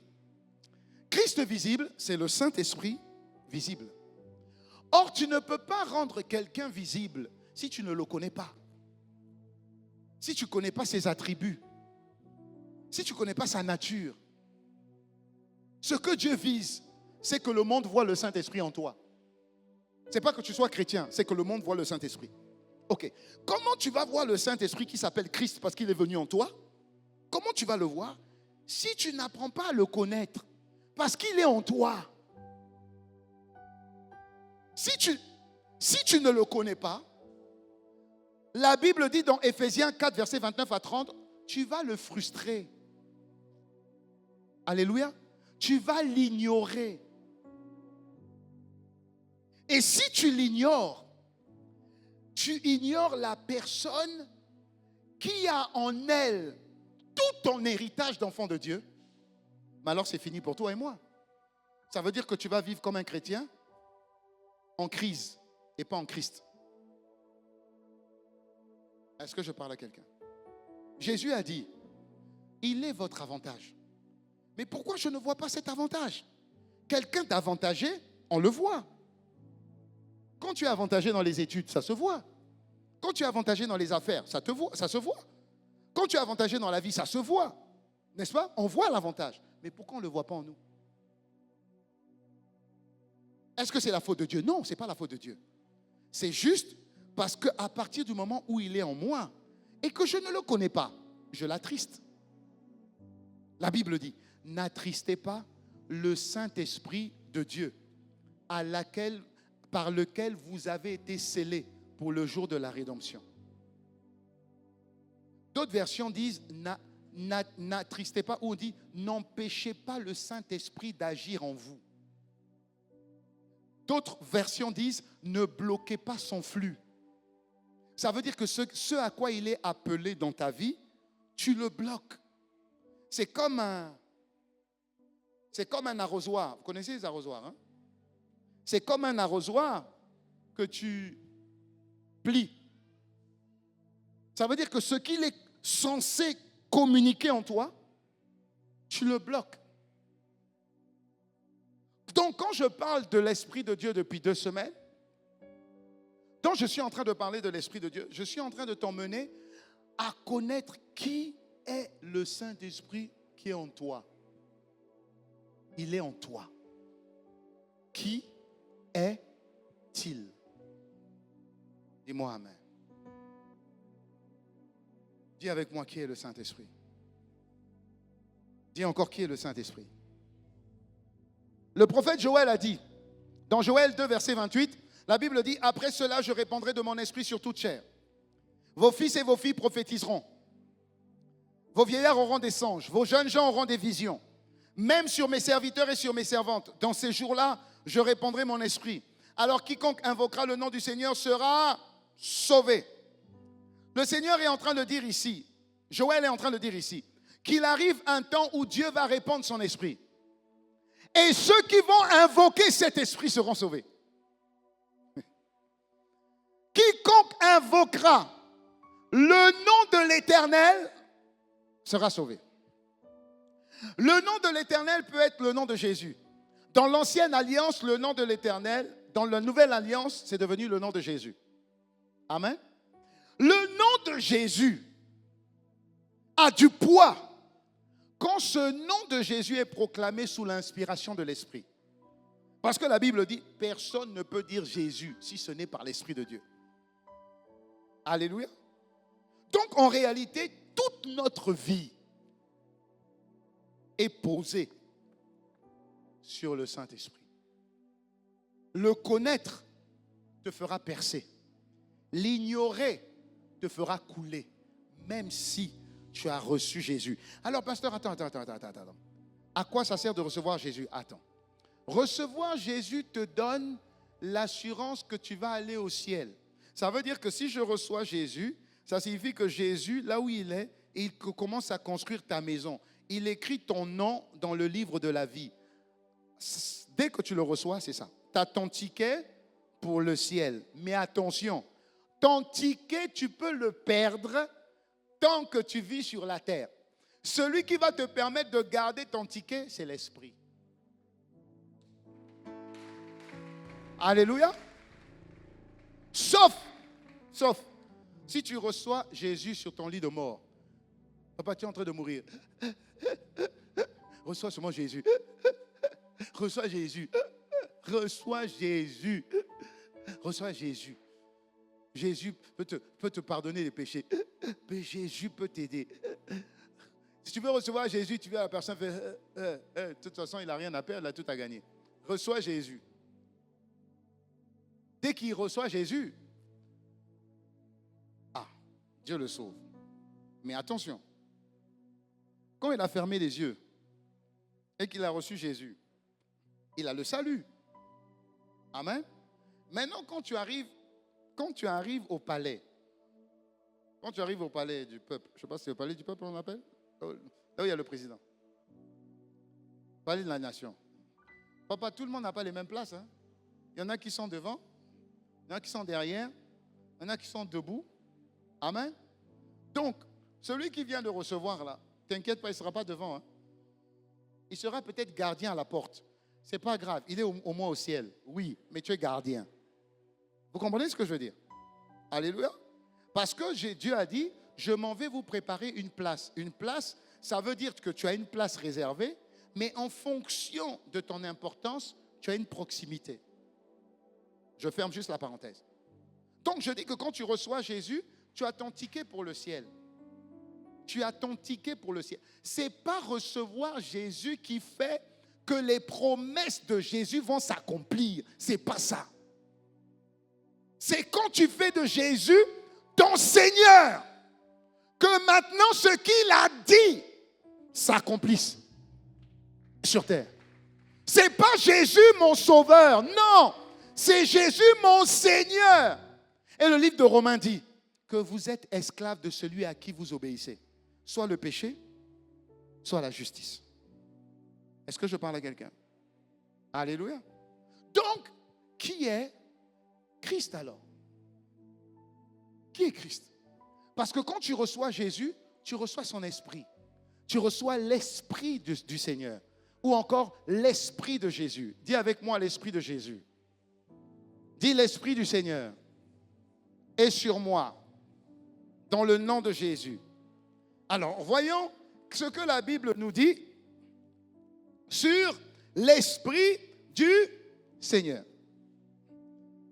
Christ visible, c'est le Saint-Esprit visible. Or, tu ne peux pas rendre quelqu'un visible si tu ne le connais pas. Si tu ne connais pas ses attributs. Si tu ne connais pas sa nature. Ce que Dieu vise, c'est que le monde voit le Saint-Esprit en toi. Ce n'est pas que tu sois chrétien, c'est que le monde voit le Saint-Esprit. Ok. Comment tu vas voir le Saint-Esprit qui s'appelle Christ parce qu'il est venu en toi? Comment tu vas le voir si tu n'apprends pas à le connaître parce qu'il est en toi? Si tu ne le connais pas, la Bible dit dans Éphésiens 4, versets 29 à 30, tu vas le frustrer. Alléluia. Tu vas l'ignorer. Et si tu l'ignores, tu ignores la personne qui a en elle tout ton héritage d'enfant de Dieu. Mais alors c'est fini pour toi et moi. Ça veut dire que tu vas vivre comme un chrétien en crise et pas en Christ. Est-ce que je parle à quelqu'un? Jésus a dit, il est votre avantage. Mais pourquoi je ne vois pas cet avantage? Quelqu'un d'avantagé on le voit. Quand tu es avantagé dans les études, ça se voit. Quand tu es avantagé dans les affaires, ça se voit. Quand tu es avantagé dans la vie, ça se voit. N'est-ce pas? On voit l'avantage. Mais pourquoi on ne le voit pas en nous? Est-ce que c'est la faute de Dieu? Non, ce n'est pas la faute de Dieu. C'est juste parce qu'à partir du moment où il est en moi et que je ne le connais pas, je l'attriste. La Bible dit, n'attristez pas le Saint-Esprit de Dieu par lequel vous avez été scellés pour le jour de la rédemption. D'autres versions disent, n'attristez pas, ou on dit, n'empêchez pas le Saint-Esprit d'agir en vous. D'autres versions disent, ne bloquez pas son flux. Ça veut dire que ce à quoi il est appelé dans ta vie, tu le bloques. C'est comme un arrosoir. Vous connaissez les arrosoirs, hein? C'est comme un arrosoir que tu plies. Ça veut dire que ce qu'il est censé communiquer en toi, tu le bloques. Donc, quand je parle de l'Esprit de Dieu depuis 2 semaines, quand je suis en train de parler de l'Esprit de Dieu, je suis en train de t'emmener à connaître qui est le Saint-Esprit qui est en toi. Il est en toi. Qui est-il? Dis-moi amen. Dis avec moi qui est le Saint-Esprit. Dis encore qui est le Saint-Esprit. Le prophète Joël a dit, dans Joël 2, verset 28, la Bible dit, après cela, je répandrai de mon esprit sur toute chair. Vos fils et vos filles prophétiseront. Vos vieillards auront des songes. Vos jeunes gens auront des visions. Même sur mes serviteurs et sur mes servantes. Dans ces jours-là, je répandrai mon esprit. Alors quiconque invoquera le nom du Seigneur sera sauvé. Le Seigneur est en train de dire ici, Joël est en train de dire ici, qu'il arrive un temps où Dieu va répandre son esprit. Et ceux qui vont invoquer cet esprit seront sauvés. Quiconque invoquera le nom de l'Éternel sera sauvé. Le nom de l'Éternel peut être le nom de Jésus. Dans l'ancienne alliance, le nom de l'Éternel, dans la nouvelle alliance, c'est devenu le nom de Jésus. Amen. Le nom de Jésus a du poids quand ce nom de Jésus est proclamé sous l'inspiration de l'Esprit. Parce que la Bible dit, personne ne peut dire Jésus si ce n'est par l'Esprit de Dieu. Alléluia. Donc en réalité, toute notre vie est posée sur le Saint-Esprit. Le connaître te fera percer. L'ignorer te fera couler, même si tu as reçu Jésus. Alors, pasteur, attends. À quoi ça sert de recevoir Jésus? Attends. Recevoir Jésus te donne l'assurance que tu vas aller au ciel. Ça veut dire que si je reçois Jésus, ça signifie que Jésus, là où il est, il commence à construire ta maison. Il écrit ton nom dans le livre de la vie. Dès que tu le reçois, c'est ça. Tu as ton ticket pour le ciel. Mais attention, ton ticket, tu peux le perdre tant que tu vis sur la terre. Celui qui va te permettre de garder ton ticket, c'est l'Esprit. Alléluia. Sauf, si tu reçois Jésus sur ton lit de mort. Papa, tu es en train de mourir. Reçois seulement Jésus. Reçois Jésus. Reçois Jésus. Reçois Jésus. Jésus peut te pardonner les péchés. Mais Jésus peut t'aider. Si tu veux recevoir Jésus, tu veux la personne faire de toute façon, il n'a rien à perdre, il a tout à gagner. Reçois Jésus. Dès qu'il reçoit Jésus, Dieu le sauve. Mais attention, quand il a fermé les yeux et qu'il a reçu Jésus, il a le salut. Amen. Maintenant, quand tu arrives au palais, du peuple, je ne sais pas si c'est le palais du peuple on appelle, là où il y a le président, palais de la nation. Papa, tout le monde n'a pas les mêmes places. Hein? Il y en a qui sont devant, il y en a qui sont derrière, il y en a qui sont debout. Amen. Donc, celui qui vient de recevoir là, t'inquiète pas, il ne sera pas devant. Hein? Il sera peut-être gardien à la porte. C'est pas grave. Il est au moins au ciel. Oui, mais tu es gardien. Vous comprenez ce que je veux dire? Alléluia. Parce que Dieu a dit, je m'en vais vous préparer une place. Une place, ça veut dire que tu as une place réservée, mais en fonction de ton importance, tu as une proximité. Je ferme juste la parenthèse. Donc je dis que quand tu reçois Jésus, tu as ton ticket pour le ciel. Tu as ton ticket pour le ciel. Ce n'est pas recevoir Jésus qui fait que les promesses de Jésus vont s'accomplir. Ce n'est pas ça. C'est quand tu fais de Jésus ton Seigneur que maintenant ce qu'il a dit s'accomplisse sur terre. Ce n'est pas Jésus mon sauveur, non, c'est Jésus mon Seigneur. Et le livre de Romains dit que vous êtes esclaves de celui à qui vous obéissez, soit le péché, soit la justice. Est-ce que je parle à quelqu'un? Alléluia. Donc, qui est Christ alors? Qui est Christ? Parce que quand tu reçois Jésus, tu reçois son esprit. Tu reçois l'esprit du Seigneur. Ou encore l'esprit de Jésus. Dis avec moi l'esprit de Jésus. Dis l'esprit du Seigneur est sur moi. Dans le nom de Jésus. Alors, voyons ce que la Bible nous dit sur l'esprit du Seigneur.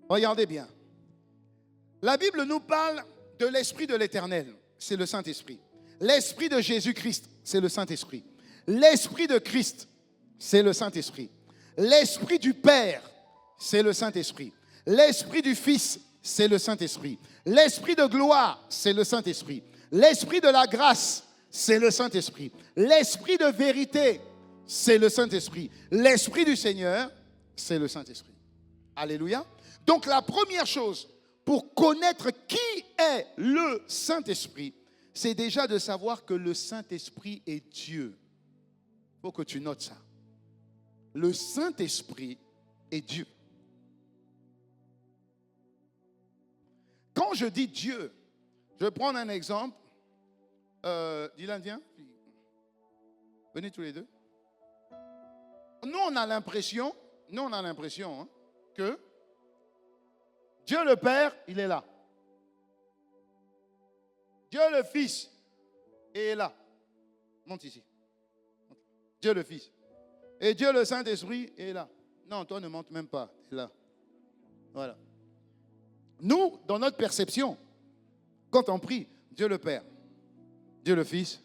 Regardez bien. La Bible nous parle de l'esprit de l'Éternel, c'est le Saint-Esprit. L'esprit de Jésus-Christ, c'est le Saint-Esprit. L'esprit de Christ, c'est le Saint-Esprit. L'esprit du Père, c'est le Saint-Esprit. L'esprit du Fils, c'est le Saint-Esprit. L'esprit de gloire, c'est le Saint-Esprit. L'esprit de la grâce, c'est le Saint-Esprit. L'esprit de vérité, c'est le Saint-Esprit. L'esprit du Seigneur, c'est le Saint-Esprit. Alléluia. Donc la première chose pour connaître qui est le Saint-Esprit, c'est déjà de savoir que le Saint-Esprit est Dieu. Il faut que tu notes ça. Le Saint-Esprit est Dieu. Quand je dis Dieu, je vais prendre un exemple. Dylan, viens. Venez tous les deux. Nous, on a l'impression que Dieu le Père, il est là. Dieu le Fils est là. Monte ici. Dieu le Fils. Et Dieu le Saint-Esprit est là. Non, toi ne monte même pas. Tu es là. Voilà. Nous, dans notre perception, quand on prie, Dieu le Père, Dieu le Fils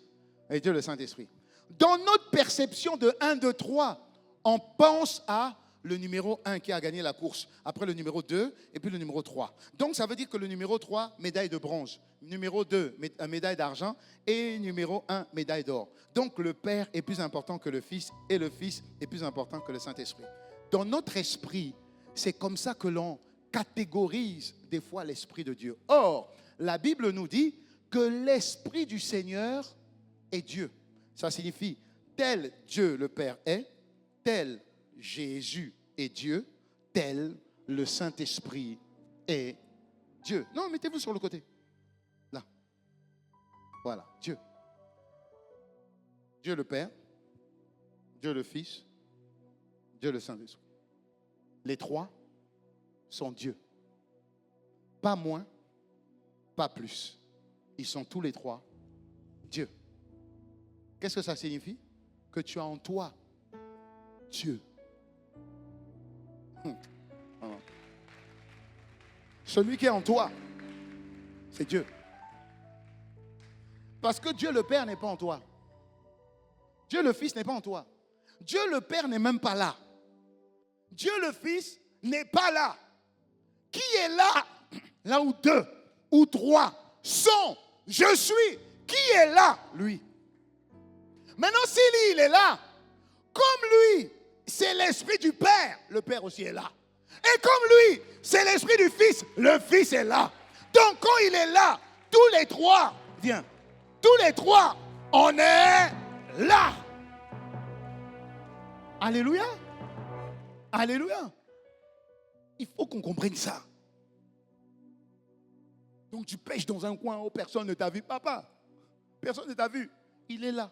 et Dieu le Saint-Esprit. Dans notre perception de 1, 2, 3, on pense à le numéro 1 qui a gagné la course, après le numéro 2 et puis le numéro 3. Donc ça veut dire que le numéro 3, médaille de bronze, numéro 2, médaille d'argent et numéro 1, médaille d'or. Donc le Père est plus important que le Fils et le Fils est plus important que le Saint-Esprit. Dans notre esprit, c'est comme ça que l'on catégorise des fois l'Esprit de Dieu. Or, la Bible nous dit que l'Esprit du Seigneur est Dieu. Ça signifie tel Dieu le Père est, tel Jésus est Dieu, tel le Saint-Esprit est Dieu. Non, mettez-vous sur le côté. Là. Voilà, Dieu. Dieu le Père, Dieu le Fils, Dieu le Saint-Esprit. Les trois sont Dieu. Pas moins, pas plus. Ils sont tous les trois Dieu. Qu'est-ce que ça signifie? Que tu as en toi Dieu. Celui qui est en toi, c'est Dieu. Parce que Dieu le Père n'est pas en toi. Dieu le Fils n'est pas en toi. Dieu le Père n'est même pas là. Dieu le Fils n'est pas là. Qui est là? Là où 2 ou 3 sont, je suis. Qui est là? Lui. Maintenant, si lui, il est là, comme lui, c'est l'esprit du Père, le Père aussi est là. Et comme lui, c'est l'esprit du Fils, le Fils est là. Donc quand il est là, tous les trois, viens, tous les trois, on est là. Alléluia. Alléluia. Il faut qu'on comprenne ça. Donc tu pêches dans un coin où personne ne t'a vu. Papa, personne ne t'a vu. Il est là.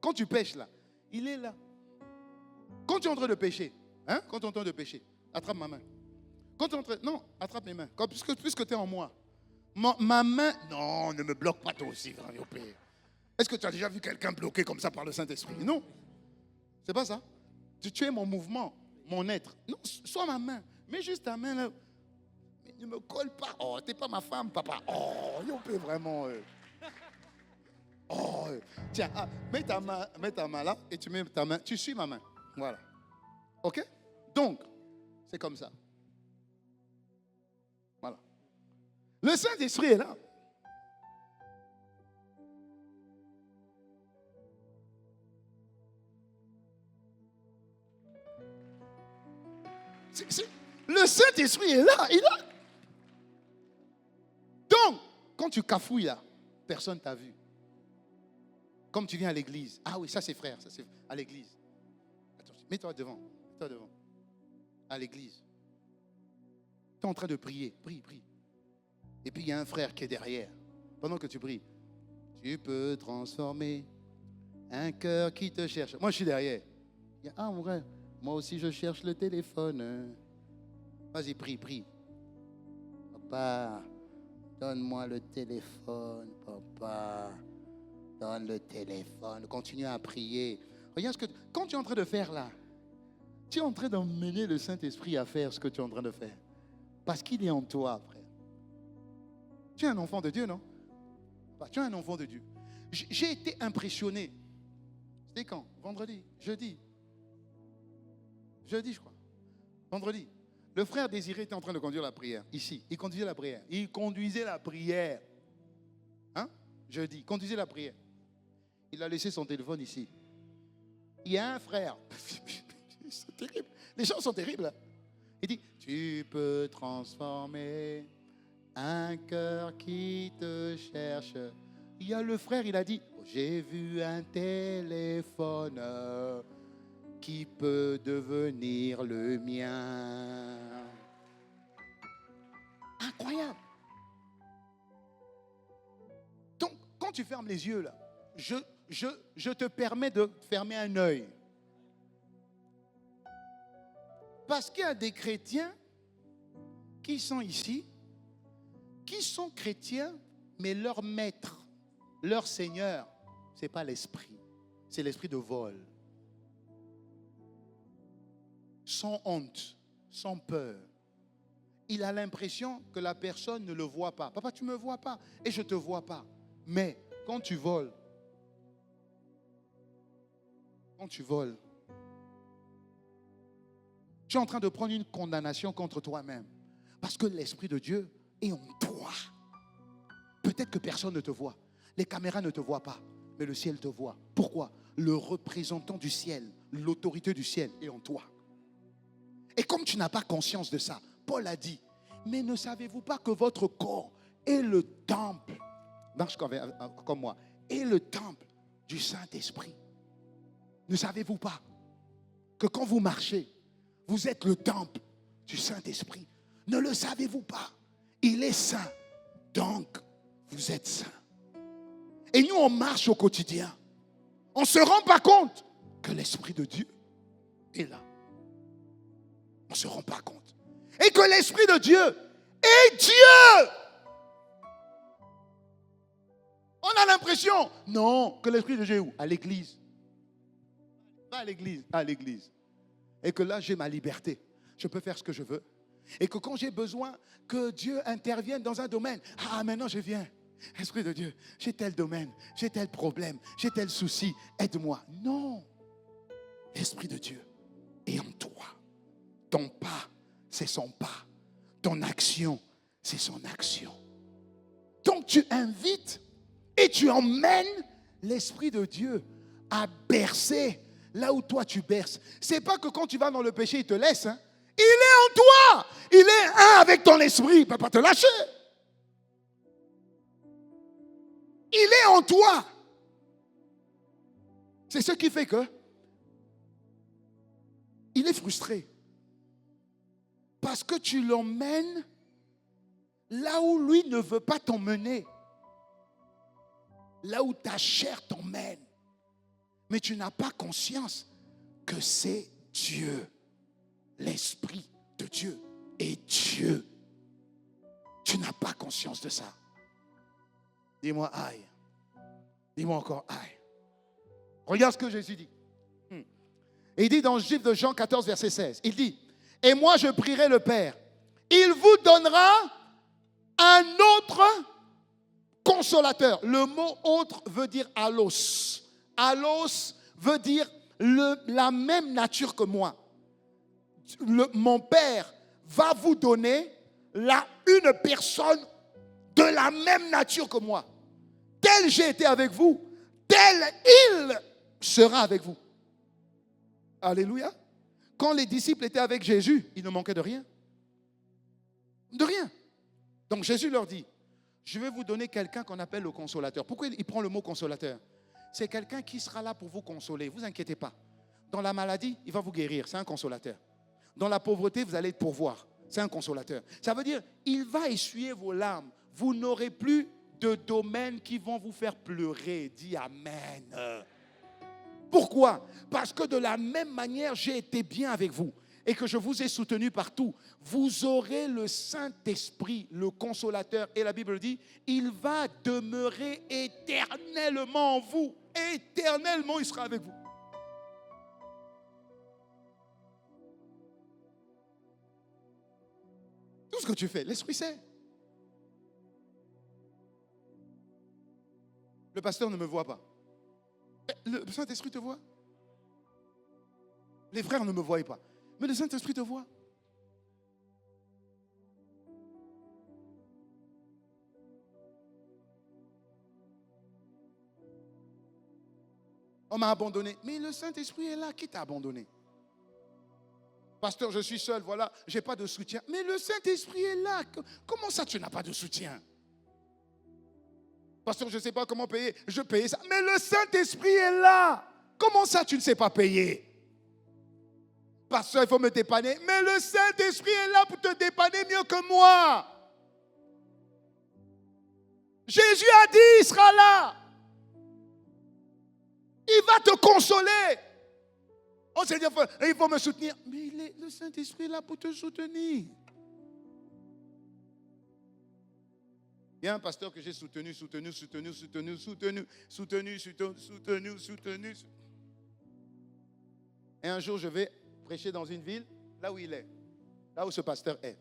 Quand tu pêches là, il est là. Quand tu es en train de pécher, quand tu es en train de pécher, attrape ma main. Quand tu es en train... Non, attrape mes mains. Puisque tu es en moi. Ma main... Non, ne me bloque pas toi aussi, frère Yopé. Est-ce que tu as déjà vu quelqu'un bloqué comme ça par le Saint-Esprit? Non. C'est pas ça. Tu es mon mouvement, mon être. Non, sois ma main. Mets juste ta main là. Mais ne me colle pas. Oh, t'es pas ma femme, papa. Oh, Yopé, vraiment. Tiens, mets ta main là et tu mets ta main. Tu suis ma main. Voilà. OK? Donc, c'est comme ça. Voilà. Le Saint-Esprit est là. Le Saint-Esprit est là. Il est là. Donc, quand tu cafouilles là, personne ne t'a vu. Comme tu viens à l'église. Ah oui, ça c'est frère, ça c'est à l'église. Attention, mets-toi devant. Mets-toi devant. À l'église. Tu es en train de prier. Prie. Et puis il y a un frère qui est derrière. Pendant que tu pries. Tu peux transformer un cœur qui te cherche. Moi je suis derrière. Il y a, mon frère, moi aussi je cherche le téléphone. Vas-y, prie. Papa, donne-moi le téléphone, papa. Donne le téléphone. Continue à prier. Regarde ce que... Quand tu es en train de faire là, tu es en train d'emmener le Saint-Esprit à faire ce que tu es en train de faire. Parce qu'il est en toi, frère. Tu es un enfant de Dieu, non? Tu es un enfant de Dieu. J'ai été impressionné. C'était quand? Vendredi, jeudi, je crois. Vendredi. Le frère Désiré était en train de conduire la prière. Ici, il conduisait la prière. Jeudi, conduisait la prière. Il a laissé son téléphone ici. Il y a un frère. C'est terrible. Les gens sont terribles. Hein? Il dit, tu peux transformer un cœur qui te cherche. Il y a le frère, il a dit, j'ai vu un téléphone qui peut devenir le mien. Incroyable. Donc, quand tu fermes les yeux là, je te permets de fermer un œil. Parce qu'il y a des chrétiens qui sont ici, qui sont chrétiens, mais leur maître, leur Seigneur, ce n'est pas l'esprit, c'est l'esprit de vol. Sans honte, sans peur. Il a l'impression que la personne ne le voit pas. Papa, tu ne me vois pas et je ne te vois pas. Mais quand tu voles, tu es en train de prendre une condamnation contre toi-même. Parce que l'Esprit de Dieu est en toi. Peut-être que personne ne te voit. Les caméras ne te voient pas. Mais le ciel te voit. Pourquoi? Le représentant du ciel, l'autorité du ciel est en toi. Et comme tu n'as pas conscience de ça, Paul a dit, mais ne savez-vous pas que votre corps est le temple, marche comme moi, est le temple du Saint-Esprit? Ne savez-vous pas que quand vous marchez, vous êtes le temple du Saint-Esprit? Ne le savez-vous pas? Il est saint, donc vous êtes saint. Et nous, on marche au quotidien. On ne se rend pas compte que l'Esprit de Dieu est là. On ne se rend pas compte. Et que l'Esprit de Dieu est Dieu. On a l'impression, non, que l'Esprit de Dieu est où? À l'église. Pas à l'église, à l'église. Et que là, j'ai ma liberté. Je peux faire ce que je veux. Et que quand j'ai besoin que Dieu intervienne dans un domaine, maintenant je viens. Esprit de Dieu, j'ai tel domaine, j'ai tel problème, j'ai tel souci, aide-moi. Non. L'Esprit de Dieu est en toi. Ton pas, c'est son pas. Ton action, c'est son action. Donc tu invites et tu emmènes l'Esprit de Dieu à bercer là où toi tu berces. C'est pas que quand tu vas dans le péché, il te laisse. Hein. Il est en toi. Il est un avec ton esprit. Il ne peut pas te lâcher. Il est en toi. C'est ce qui fait que il est frustré. Parce que tu l'emmènes là où lui ne veut pas t'emmener. Là où ta chair t'emmène. Mais tu n'as pas conscience que c'est Dieu. L'Esprit de Dieu est Dieu. Tu n'as pas conscience de ça. Dis-moi aïe. Dis-moi encore aïe. Regarde ce que Jésus dit. Et il dit dans le livre de Jean 14, verset 16, il dit, et moi je prierai le Père, il vous donnera un autre consolateur. Le mot autre veut dire allos. Allos veut dire la même nature que moi. Mon Père va vous donner une personne de la même nature que moi. Tel j'ai été avec vous, tel il sera avec vous. Alléluia. Quand les disciples étaient avec Jésus, il ne manquait de rien. De rien. Donc Jésus leur dit, je vais vous donner quelqu'un qu'on appelle le consolateur. Pourquoi il prend le mot consolateur? C'est quelqu'un qui sera là pour vous consoler. Ne vous inquiétez pas. Dans la maladie, il va vous guérir. C'est un consolateur. Dans la pauvreté, vous allez être pourvoir. C'est un consolateur. Ça veut dire, il va essuyer vos larmes. Vous n'aurez plus de domaines qui vont vous faire pleurer. Dis Amen. Pourquoi? Parce que de la même manière, j'ai été bien avec vous et que je vous ai soutenu partout. Vous aurez le Saint-Esprit, le consolateur. Et la Bible dit, il va demeurer éternellement en vous. Éternellement, il sera avec vous. Tout ce que tu fais, l'Esprit sait. Le pasteur ne me voit pas. Le Saint-Esprit te voit. Les frères ne me voient pas. Mais le Saint-Esprit te voit. On m'a abandonné. Mais le Saint-Esprit est là. Qui t'a abandonné? Pasteur, je suis seul, voilà, je n'ai pas de soutien. Mais le Saint-Esprit est là. Comment ça, tu n'as pas de soutien? Pasteur, je ne sais pas comment payer. Je paye ça. Mais le Saint-Esprit est là. Comment ça, tu ne sais pas payer? Pasteur, il faut me dépanner. Mais le Saint-Esprit est là pour te dépanner mieux que moi. Jésus a dit, il sera là. Il va te consoler. Oh Seigneur, il faut me soutenir. Mais le Saint-Esprit est là pour te soutenir. Il y a un pasteur que j'ai soutenu. Et un jour, je vais prêcher dans une ville, là où il est, là où ce pasteur est.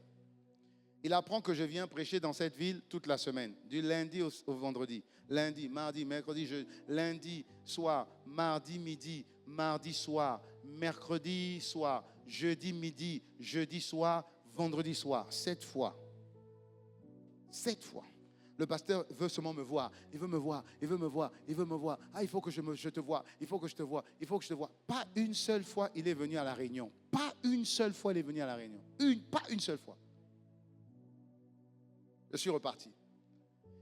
Il apprend que je viens prêcher dans cette ville toute la semaine, du lundi au vendredi. Lundi, mardi, mercredi, lundi soir, mardi midi, mardi soir, mercredi soir, jeudi midi, jeudi soir, vendredi soir. 7 fois. 7 fois. Le pasteur veut seulement me voir. Il veut me voir. Ah, il faut que je te vois. Il faut que je te vois. Pas une seule fois, il est venu à la réunion. Pas une seule fois, il est venu à la réunion. Pas une seule fois. Je suis reparti.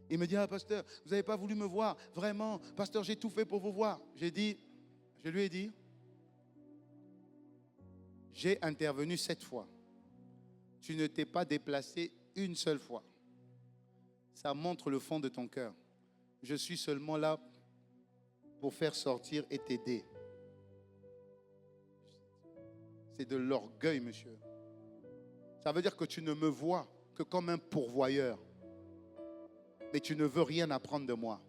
Il me dit, ah, pasteur, vous n'avez pas voulu me voir. Vraiment, pasteur, j'ai tout fait pour vous voir. Je lui ai dit, j'ai intervenu 7 fois. Tu ne t'es pas déplacé une seule fois. Ça montre le fond de ton cœur. Je suis seulement là pour faire sortir et t'aider. C'est de l'orgueil, monsieur. Ça veut dire que tu ne me vois que comme un pourvoyeur. Mais tu ne veux rien apprendre de moi.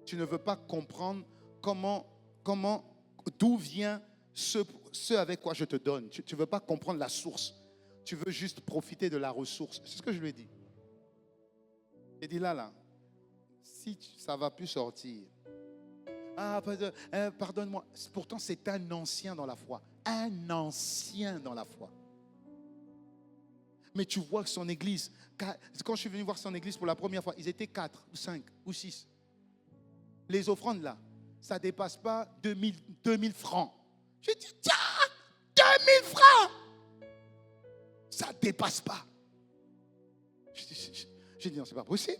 Tu ne veux pas comprendre d'où vient ce avec quoi je te donne. Tu ne veux pas comprendre la source. Tu veux juste profiter de la ressource. C'est ce que je lui ai dit. J'ai dit là, si ça ne va plus sortir. Ah, pardonne-moi. Pourtant, c'est un ancien dans la foi. Un ancien dans la foi. Mais tu vois que son église, quand je suis venu voir son église pour la première fois, ils étaient 4 ou 5 ou 6. Les offrandes là, ça ne dépasse pas 2000 francs. J'ai dit, tiens, 2000 francs. Ça ne dépasse pas. J'ai dit, non, ce n'est pas possible.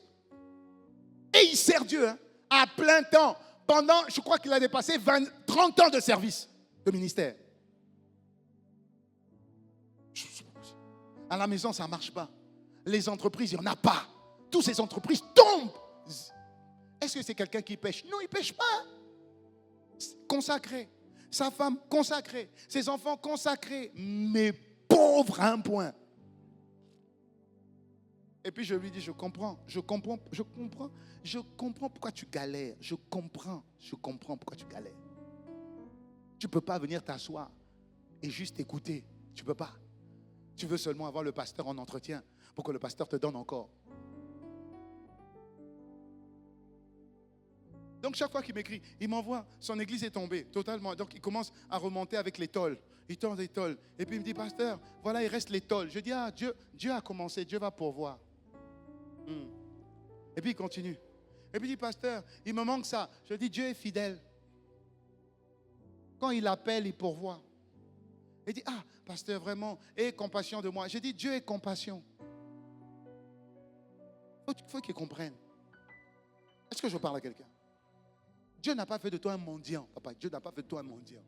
Et il sert Dieu à plein temps. Pendant, je crois qu'il a dépassé 30 ans de service, de ministère. À la maison, ça ne marche pas. Les entreprises, il n'y en a pas. Toutes ces entreprises tombent. Est-ce que c'est quelqu'un qui pêche? Non, il ne pêche pas. Consacré. sa femme consacrée, ses enfants consacrés, mais pauvre à un point. Et puis je lui dis, je comprends pourquoi tu galères. Je comprends pourquoi tu galères. Tu ne peux pas venir t'asseoir et juste écouter. Tu ne peux pas. Tu veux seulement avoir le pasteur en entretien pour que le pasteur te donne encore. Donc chaque fois qu'il m'écrit, il m'envoie, son église est tombée totalement. Donc il commence à remonter avec les tôles. Il tend les tôles. Et puis il me dit, pasteur, voilà, il reste les tôles. Je dis, Dieu a commencé, Dieu va pourvoir. Et puis il continue. Et puis il dit, pasteur, il me manque ça. Je dis, Dieu est fidèle. Quand il appelle, il pourvoit. Il dit, pasteur, vraiment, aie compassion de moi. Je dis, Dieu est compassion. Il faut qu'il comprenne. Est-ce que je parle à quelqu'un? Dieu n'a pas fait de toi un mendiant, papa. Dieu n'a pas fait de toi un mendiant.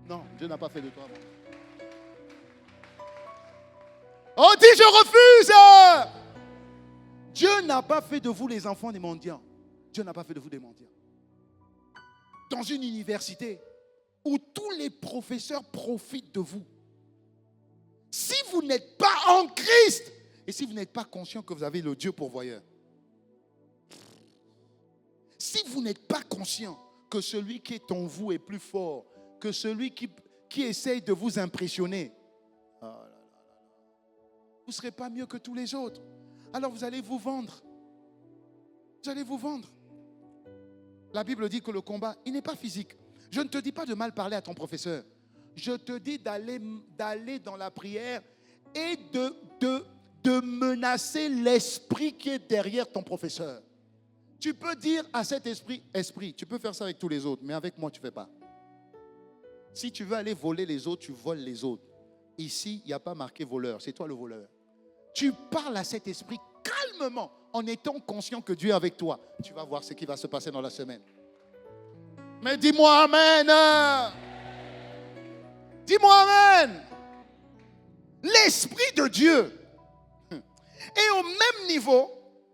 Non, Dieu n'a pas fait de toi un mendiant. On dit, je refuse! Dieu n'a pas fait de vous les enfants des mendiants. Dieu n'a pas fait de vous des mendiants. Dans une université où tous les professeurs profitent de vous. Si vous n'êtes pas en Christ et si vous n'êtes pas conscient que vous avez le Dieu pourvoyeur, si vous n'êtes pas conscient que celui qui est en vous est plus fort que celui qui essaye de vous impressionner, vous ne serez pas mieux que tous les autres. Alors vous allez vous vendre. Vous allez vous vendre. La Bible dit que le combat, il n'est pas physique. Je ne te dis pas de mal parler à ton professeur. Je te dis d'aller dans la prière et de menacer l'esprit qui est derrière ton professeur. Tu peux dire à cet esprit, tu peux faire ça avec tous les autres, mais avec moi, tu ne fais pas. Si tu veux aller voler les autres, tu voles les autres. Ici, il n'y a pas marqué voleur, c'est toi le voleur. Tu parles à cet esprit calmement, en étant conscient que Dieu est avec toi. Tu vas voir ce qui va se passer dans la semaine. Mais dis-moi Amen. Dis-moi Amen. L'Esprit de Dieu est au même niveau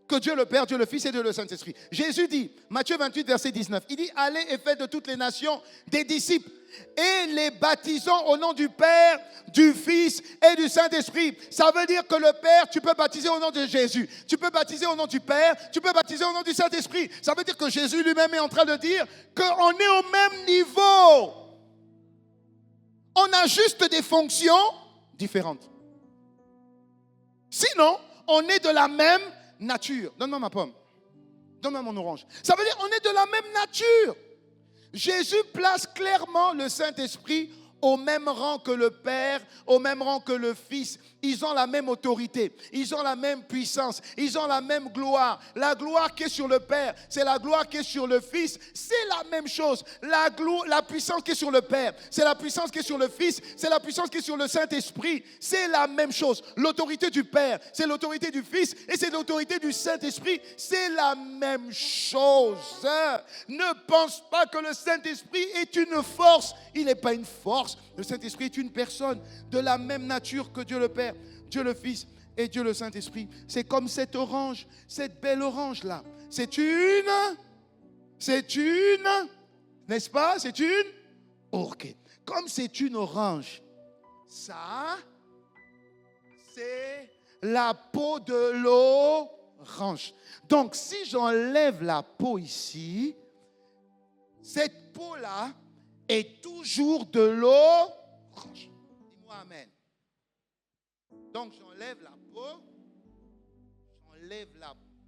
que Dieu le Père, Dieu le Fils et Dieu le Saint-Esprit. Jésus dit, Matthieu 28, verset 19, il dit, allez et faites de toutes les nations des disciples et les baptisons au nom du Père, du Fils et du Saint-Esprit. Ça veut dire que le Père, tu peux baptiser au nom de Jésus. Tu peux baptiser au nom du Père, tu peux baptiser au nom du Saint-Esprit. Ça veut dire que Jésus lui-même est en train de dire qu'on est au même niveau. On a juste des fonctions différentes. Sinon, on est de la même nature. Donne-moi ma pomme. Donne-moi mon orange. Ça veut dire qu'on est de la même nature. Jésus place clairement le Saint-Esprit au même rang que le Père, au même rang que le Fils. Ils ont la même autorité, ils ont la même puissance, ils ont la même gloire. La gloire qui est sur le Père, c'est la gloire qui est sur le Fils. C'est la même chose. La puissance qui est sur le Père, c'est la puissance qui est sur le Fils, c'est la puissance qui est sur le Saint-Esprit. C'est la même chose. L'autorité du Père, c'est l'autorité du Fils et c'est l'autorité du Saint-Esprit. C'est la même chose. Ne pense pas que le Saint-Esprit est une force. Il n'est pas une force. Le Saint-Esprit est une personne de la même nature que Dieu le Père, Dieu le Fils et Dieu le Saint-Esprit. C'est comme cette orange, cette belle orange-là. C'est une, n'est-ce pas? C'est une, ok. Comme c'est une orange, ça, c'est la peau de l'orange. Donc, si j'enlève la peau ici, cette peau-là est toujours de l'orange. Dis-moi Amen. Donc, j'enlève la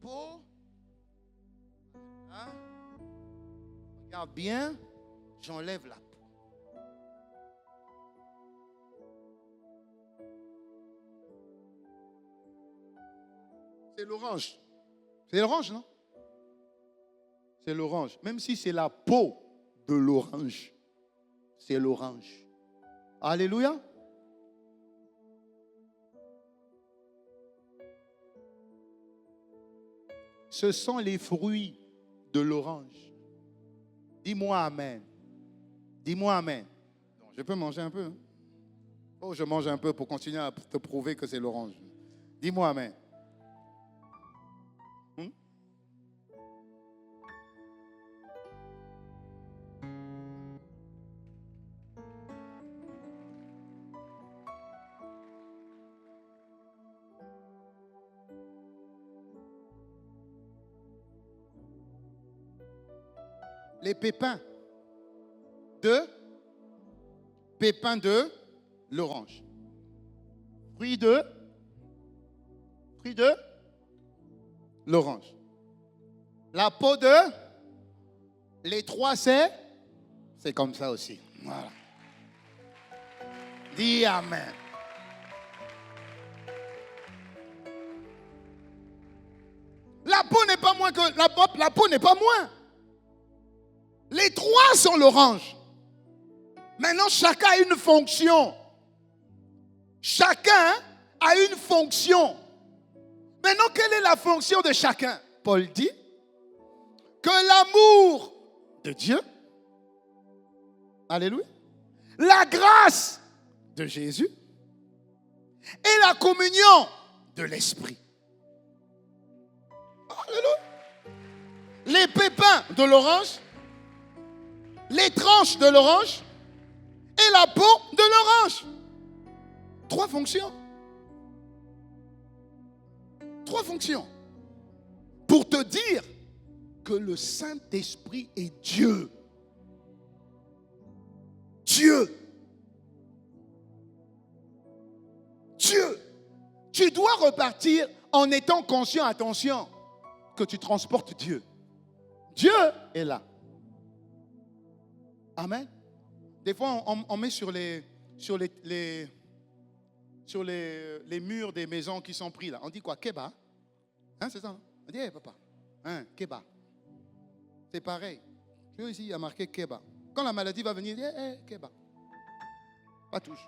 peau. Hein? Regarde bien. J'enlève la peau. C'est l'orange. C'est l'orange, non? C'est l'orange. Même si c'est la peau de l'orange. C'est l'orange. Alléluia. Ce sont les fruits de l'orange. Dis-moi Amen. Dis-moi Amen. Donc, je peux manger un peu. Hein? Oh, je mange un peu pour continuer à te prouver que c'est l'orange. Dis-moi Amen. Les pépins de l'orange. Fruit de l'orange. La peau de les trois, c'est comme ça aussi. Voilà. Dis amen. La peau n'est pas moins que la peau n'est pas moins. Les trois sont l'orange. Maintenant, chacun a une fonction. Chacun a une fonction. Maintenant, quelle est la fonction de chacun? Paul dit que l'amour de Dieu, alléluia, la grâce de Jésus et la communion de l'Esprit. Alléluia. Les pépins de l'orange, les tranches de l'orange et la peau de l'orange. Trois fonctions. Trois fonctions. Pour te dire que le Saint-Esprit est Dieu. Dieu. Dieu. Tu dois repartir en étant conscient, attention, que tu transportes Dieu. Dieu est là. Amen. Des fois, on met sur les murs des maisons qui sont pris là. On dit quoi? Keba. Hein, c'est ça? On dit, hey, papa. Hein, Keba. C'est pareil. Ici, il y a marqué Keba. Quand la maladie va venir, il dit, hey, Keba. Pas touche.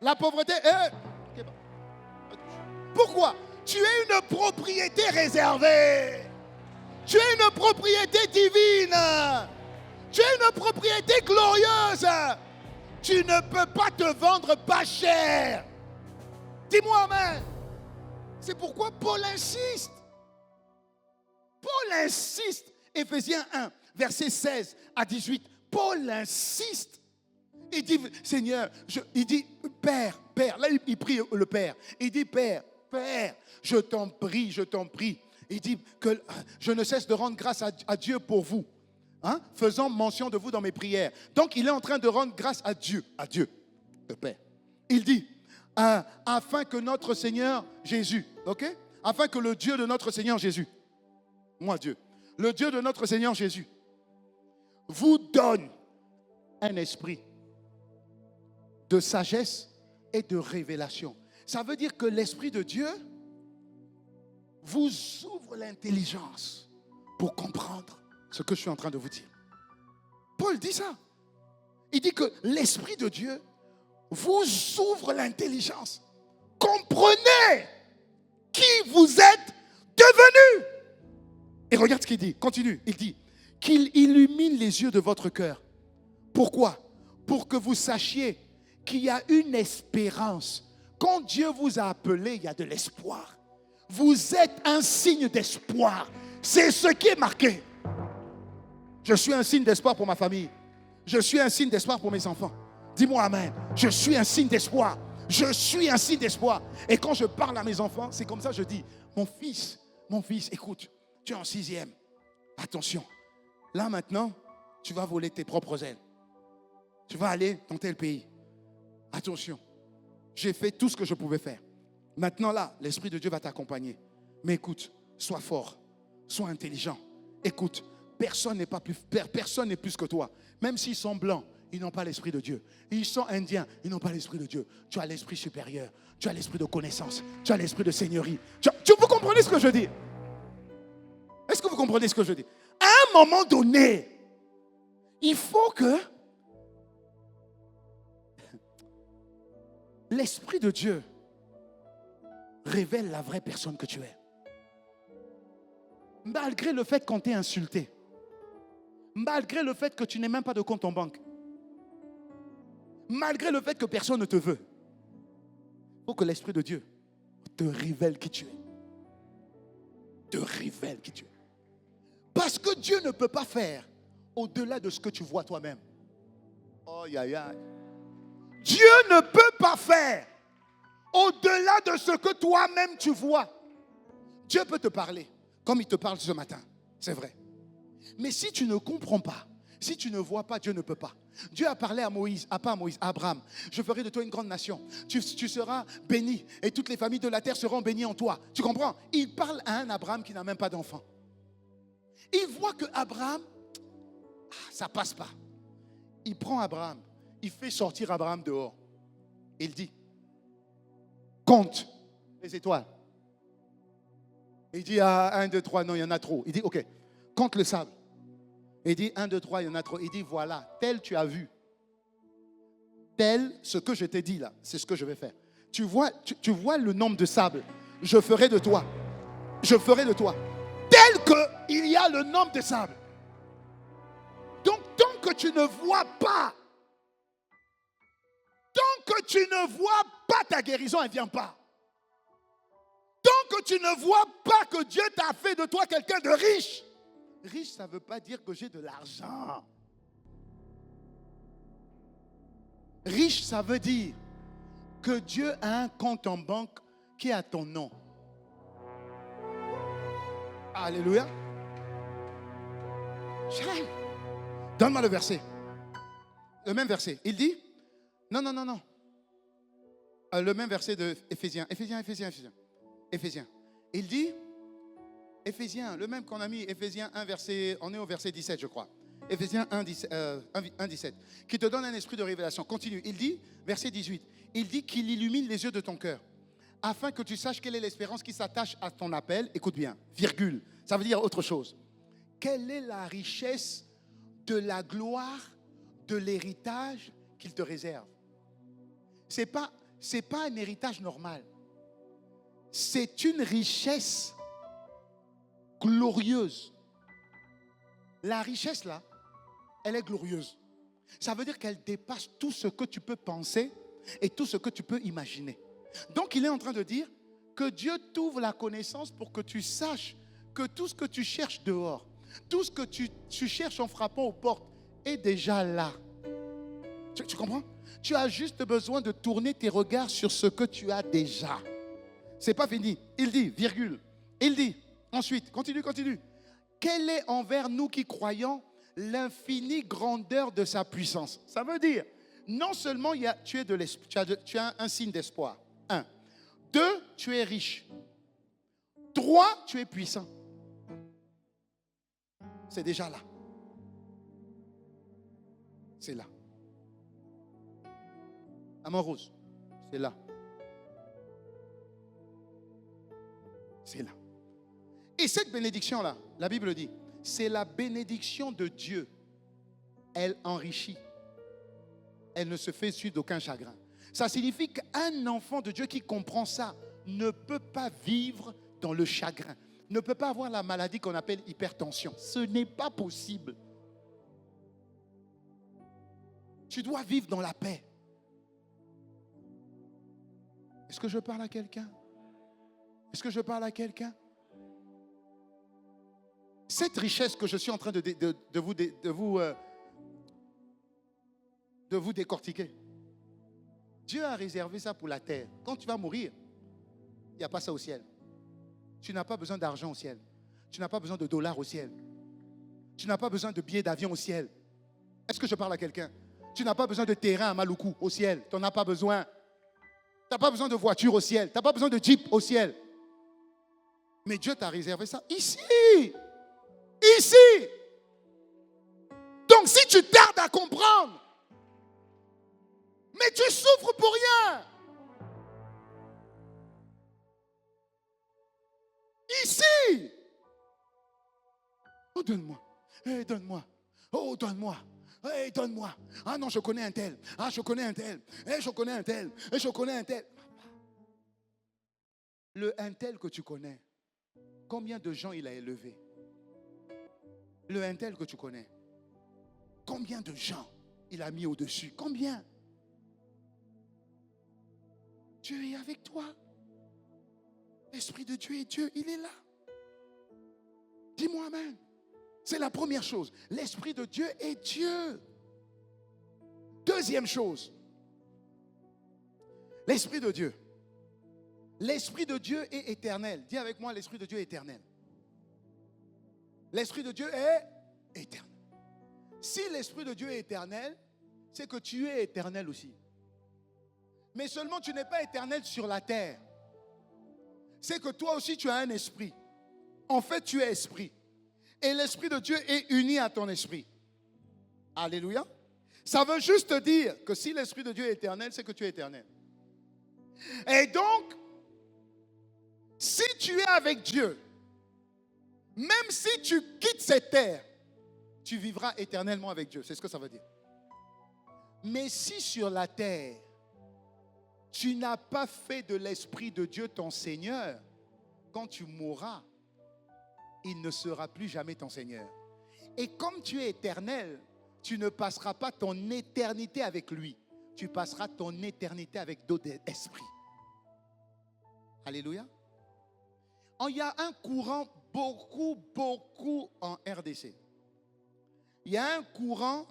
La pauvreté, Keba. Pas touche. Pourquoi? Tu es une propriété réservée. Tu es une propriété divine. Tu es une propriété glorieuse. Tu ne peux pas te vendre pas cher. Dis-moi amen. C'est pourquoi Paul insiste. Paul insiste. Éphésiens 1, versets 16 à 18. Paul insiste. Il dit, Seigneur, il dit, Père. Là, il prie le Père. Il dit, Père, je t'en prie. Il dit que je ne cesse de rendre grâce à Dieu pour vous. Hein, faisant mention de vous dans mes prières. Donc, il est en train de rendre grâce à Dieu, le Père. Il dit, afin que notre Seigneur Jésus, ok? Afin que le Dieu de notre Seigneur Jésus, moi Dieu, le Dieu de notre Seigneur Jésus, vous donne un esprit de sagesse et de révélation. Ça veut dire que l'Esprit de Dieu vous ouvre l'intelligence pour comprendre ce que je suis en train de vous dire. Paul dit ça. Il dit que l'Esprit de Dieu vous ouvre l'intelligence. Comprenez qui vous êtes devenus. Et regarde ce qu'il dit. Continue. Il dit qu'il illumine les yeux de votre cœur. Pourquoi? Pour que vous sachiez qu'il y a une espérance. Quand Dieu vous a appelé, il y a de l'espoir. Vous êtes un signe d'espoir. C'est ce qui est marqué. Je suis un signe d'espoir pour ma famille. Je suis un signe d'espoir pour mes enfants. Dis-moi amen. Je suis un signe d'espoir. Je suis un signe d'espoir. Et quand je parle à mes enfants, c'est comme ça que je dis, mon fils, écoute, tu es en 6e. Attention. Là maintenant, tu vas voler tes propres ailes. Tu vas aller dans tel pays. Attention. J'ai fait tout ce que je pouvais faire. Maintenant là, l'Esprit de Dieu va t'accompagner. Mais écoute, sois fort, sois intelligent. Écoute. Personne n'est plus que toi. Même s'ils sont blancs, ils n'ont pas l'Esprit de Dieu. Ils sont indiens, ils n'ont pas l'Esprit de Dieu. Tu as l'Esprit supérieur. Tu as l'Esprit de connaissance. Tu as l'Esprit de seigneurie. Vous comprenez ce que je dis? Est-ce que vous comprenez ce que je dis? À un moment donné, il faut que l'Esprit de Dieu révèle la vraie personne que tu es. Malgré le fait qu'on t'ait insulté. Malgré le fait que tu n'aies même pas de compte en banque. Malgré le fait que personne ne te veut. Il faut que l'Esprit de Dieu te révèle qui tu es. Te révèle qui tu es. Parce que Dieu ne peut pas faire au-delà de ce que tu vois toi-même. Oh, Dieu ne peut pas faire au-delà de ce que toi-même tu vois. Dieu peut te parler comme il te parle ce matin. C'est vrai. Mais si tu ne comprends pas, si tu ne vois pas, Dieu ne peut pas. Dieu a parlé à Moïse, pas à Moïse, à Abraham. Je ferai de toi une grande nation. Tu seras béni et toutes les familles de la terre seront bénies en toi. Tu comprends? Il parle à un Abraham qui n'a même pas d'enfant. Il voit que Abraham, ça passe pas. Il prend Abraham, il fait sortir Abraham dehors. Il dit, compte les étoiles. Il dit, 1, 2, 3, non, il y en a trop. Il dit, ok, compte le sable. Il dit, 1, 2, 3, il y en a trop. Il dit, voilà, tel tu as vu. Tel, ce que je t'ai dit là, c'est ce que je vais faire. Tu vois le nombre de sable. Je ferai de toi. Je ferai de toi. Tel qu'il y a le nombre de sable. Donc, tant que tu ne vois pas, ta guérison, elle ne vient pas. Tant que tu ne vois pas que Dieu t'a fait de toi quelqu'un de riche. Riche, ça ne veut pas dire que j'ai de l'argent. Riche, ça veut dire que Dieu a un compte en banque qui est à ton nom. Alléluia. Chérie, donne-moi le verset. Le même verset. Il dit, non. Le même verset de Éphésiens. Il dit, Éphésiens, le même qu'on a mis, Éphésiens 1, verset, on est au verset 17, je crois. Éphésiens 1, 17, qui te donne un esprit de révélation. Continue. Il dit, verset 18, il dit qu'il illumine les yeux de ton cœur, afin que tu saches quelle est l'espérance qui s'attache à ton appel. Écoute bien, virgule, ça veut dire autre chose. Quelle est la richesse de la gloire de l'héritage qu'il te réserve? C'est pas un héritage normal. C'est une richesse glorieuse. La richesse là, elle est glorieuse. Ça veut dire qu'elle dépasse tout ce que tu peux penser et tout ce que tu peux imaginer. Donc il est en train de dire que Dieu t'ouvre la connaissance pour que tu saches que tout ce que tu cherches dehors, tout ce que tu cherches en frappant aux portes est déjà là. Tu comprends? Tu as juste besoin de tourner tes regards sur ce que tu as déjà. C'est pas fini. Il dit, virgule. Il dit, ensuite, continue. Quelle est envers nous qui croyons l'infinie grandeur de sa puissance? Ça veut dire, non seulement tu as un signe d'espoir. 1. 2, tu es riche. 3, tu es puissant. C'est déjà là. C'est là. Amant rose, c'est là. C'est là. Et cette bénédiction-là, la Bible dit, c'est la bénédiction de Dieu. Elle enrichit. Elle ne se fait suite d'aucun chagrin. Ça signifie qu'un enfant de Dieu qui comprend ça ne peut pas vivre dans le chagrin. Ne peut pas avoir la maladie qu'on appelle hypertension. Ce n'est pas possible. Tu dois vivre dans la paix. Est-ce que je parle à quelqu'un? Est-ce que je parle à quelqu'un? Cette richesse que je suis en train de vous décortiquer, Dieu a réservé ça pour la terre. Quand tu vas mourir, il n'y a pas ça au ciel. Tu n'as pas besoin d'argent au ciel. Tu n'as pas besoin de dollars au ciel. Tu n'as pas besoin de billets d'avion au ciel. Est-ce que je parle à quelqu'un? Tu n'as pas besoin de terrain à Maluku au ciel. Tu n'en as pas besoin. Tu n'as pas besoin de voiture au ciel. Tu n'as pas besoin de jeep au ciel. Mais Dieu t'a réservé ça ici. Ici. Donc si tu tardes à comprendre, mais tu souffres pour rien. Ici. Oh, donne-moi. Hey, donne-moi. Oh, donne-moi. Hey, donne-moi. Ah non, je connais un tel. Ah, je connais un tel. Hey, je connais un tel. Hey, je connais un tel. Le un tel que tu connais, combien de gens il a élevé? Le un tel que tu connais, combien de gens il a mis au-dessus? Combien? Dieu est avec toi. L'Esprit de Dieu est Dieu, il est là. Dis-moi amen. C'est la première chose. L'Esprit de Dieu est Dieu. Deuxième chose. L'Esprit de Dieu. L'Esprit de Dieu est éternel. Dis avec moi, l'Esprit de Dieu est éternel. L'Esprit de Dieu est éternel. Si l'Esprit de Dieu est éternel, c'est que tu es éternel aussi. Mais seulement tu n'es pas éternel sur la terre. C'est que toi aussi tu as un esprit. En fait, tu es esprit. Et l'Esprit de Dieu est uni à ton esprit. Alléluia. Ça veut juste dire que si l'Esprit de Dieu est éternel, c'est que tu es éternel. Et donc, si tu es avec Dieu, même si tu quittes cette terre, tu vivras éternellement avec Dieu. C'est ce que ça veut dire. Mais si sur la terre, tu n'as pas fait de l'Esprit de Dieu ton Seigneur, quand tu mourras, il ne sera plus jamais ton Seigneur. Et comme tu es éternel, tu ne passeras pas ton éternité avec lui. Tu passeras ton éternité avec d'autres esprits. Alléluia. Il y a un courant beaucoup en RDC. Il y a un courant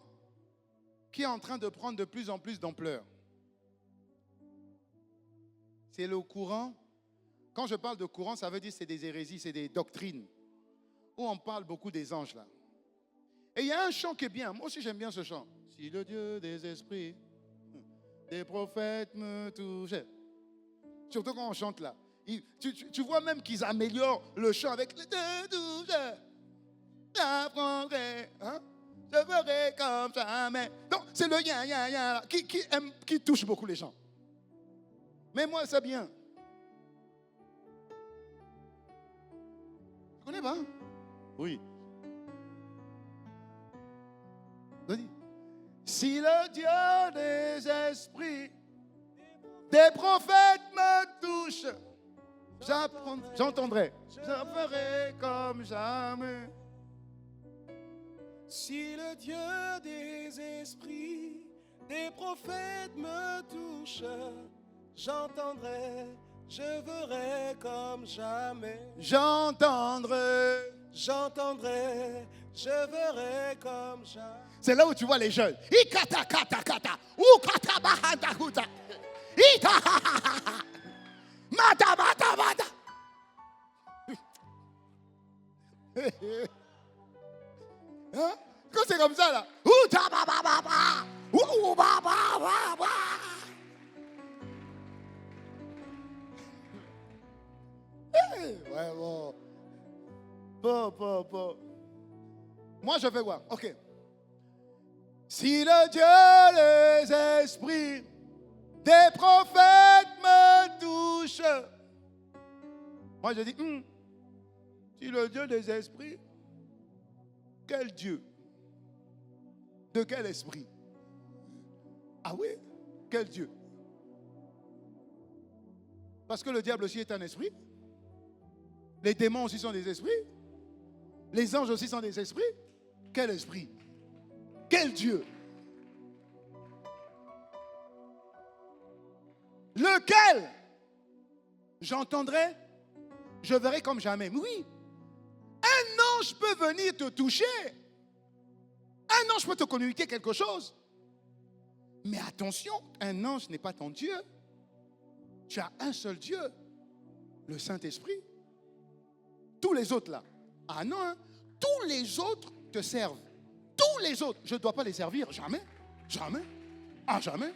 qui est en train de prendre de plus en plus d'ampleur. C'est le courant. Quand je parle de courant, ça veut dire que c'est des hérésies, c'est des doctrines. Où on parle beaucoup des anges là. Et il y a un chant qui est bien. Moi aussi j'aime bien ce chant. Si le Dieu des esprits, des prophètes me touchaient. Surtout quand on chante là. Tu vois même qu'ils améliorent le chant avec le j'apprendrai, hein? Je ferai comme jamais. Donc c'est le ya qui touche beaucoup les gens. Mais moi c'est bien. Tu connais pas? Oui. Vas-y. Si le Dieu des esprits, des prophètes me touche, j'entendrai. Je ferai comme jamais. Si le Dieu des esprits, des prophètes me touche, j'entendrai, je verrai comme jamais. J'entendrai, je verrai comme jamais. C'est là où tu vois les jeunes. Ikata kata kata, ukata bahata kuta, ita mata mata mata. Hein? Quand c'est comme ça là, uta ba ba ba ba, ou ba ba ba ba. Ouais bon. Bon. Moi je vais voir. Ok. Si le Dieu des esprits, des prophètes me touche. Moi je dis, si le Dieu des esprits, quel Dieu? De quel esprit? Ah oui, quel Dieu? Parce que le diable aussi est un esprit. Les démons aussi sont des esprits. Les anges aussi sont des esprits. Quel esprit? Quel Dieu? Lequel? J'entendrai, je verrai comme jamais. Oui, un ange peut venir te toucher. Un ange peut te communiquer quelque chose. Mais attention, un ange n'est pas ton Dieu. Tu as un seul Dieu, le Saint-Esprit. Tous les autres là, ah non, hein? Tous les autres te servent. Tous les autres, je ne dois pas les servir, jamais. Ah jamais.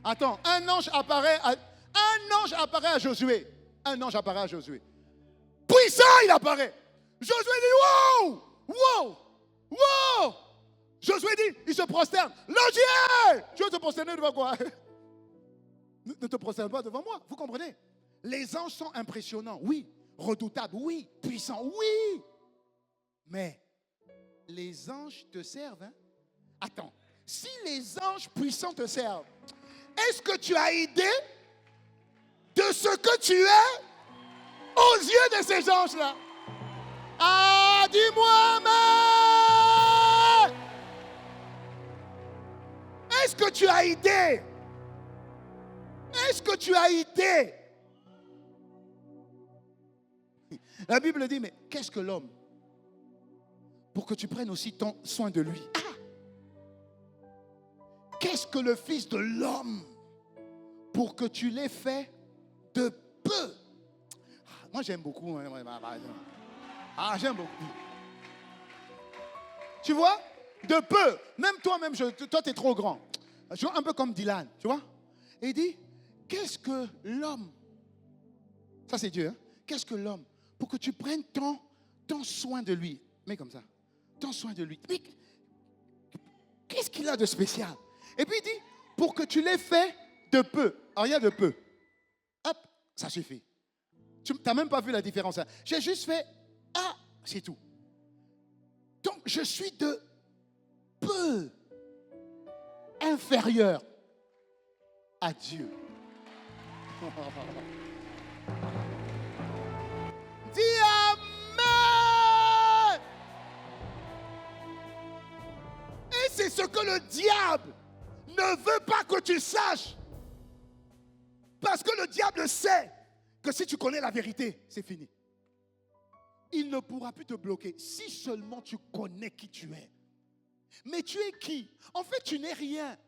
Attends, un ange apparaît à Josué. Puissant, il apparaît. Josué dit, wow. Josué dit, il se prosterne. L'ange, tu veux te prosterner devant quoi? Ne te prosterne pas devant moi, vous comprenez? Les anges sont impressionnants, oui. Redoutables, oui. Puissants, oui. Mais les anges te servent, hein? Attends, si les anges puissants te servent, est-ce que tu as idée de ce que tu es aux yeux de ces anges-là? Ah, dis-moi, mais est-ce que tu as idée? Est-ce que tu as idée? La Bible dit, mais qu'est-ce que l'homme? Pour que tu prennes aussi soin de lui. Ah! Qu'est-ce que le Fils de l'homme? Pour que tu l'aies fait de peu. Moi, j'aime beaucoup. Ah, j'aime beaucoup. Tu vois? De peu. Même toi-même, toi, tu es trop grand. Je suis un peu comme Dylan, tu vois? Et il dit, qu'est-ce que l'homme? Ça, c'est Dieu. Hein? Qu'est-ce que l'homme? Pour que tu prennes ton soin de lui. Mais comme ça. Ton soin de lui. Mais qu'est-ce qu'il a de spécial? Et puis il dit, pour que tu l'aies fait de peu. Alors, il y a de peu. Hop, ça suffit. Tu n'as même pas vu la différence. Hein? J'ai juste fait, ah, c'est tout. Donc, je suis de peu inférieur à Dieu. Dis Amen. Et c'est ce que le diable ne veut pas que tu saches. Parce que le diable sait que si tu connais la vérité, c'est fini. Il ne pourra plus te bloquer si seulement tu connais qui tu es. Mais tu es qui? En fait, tu n'es rien.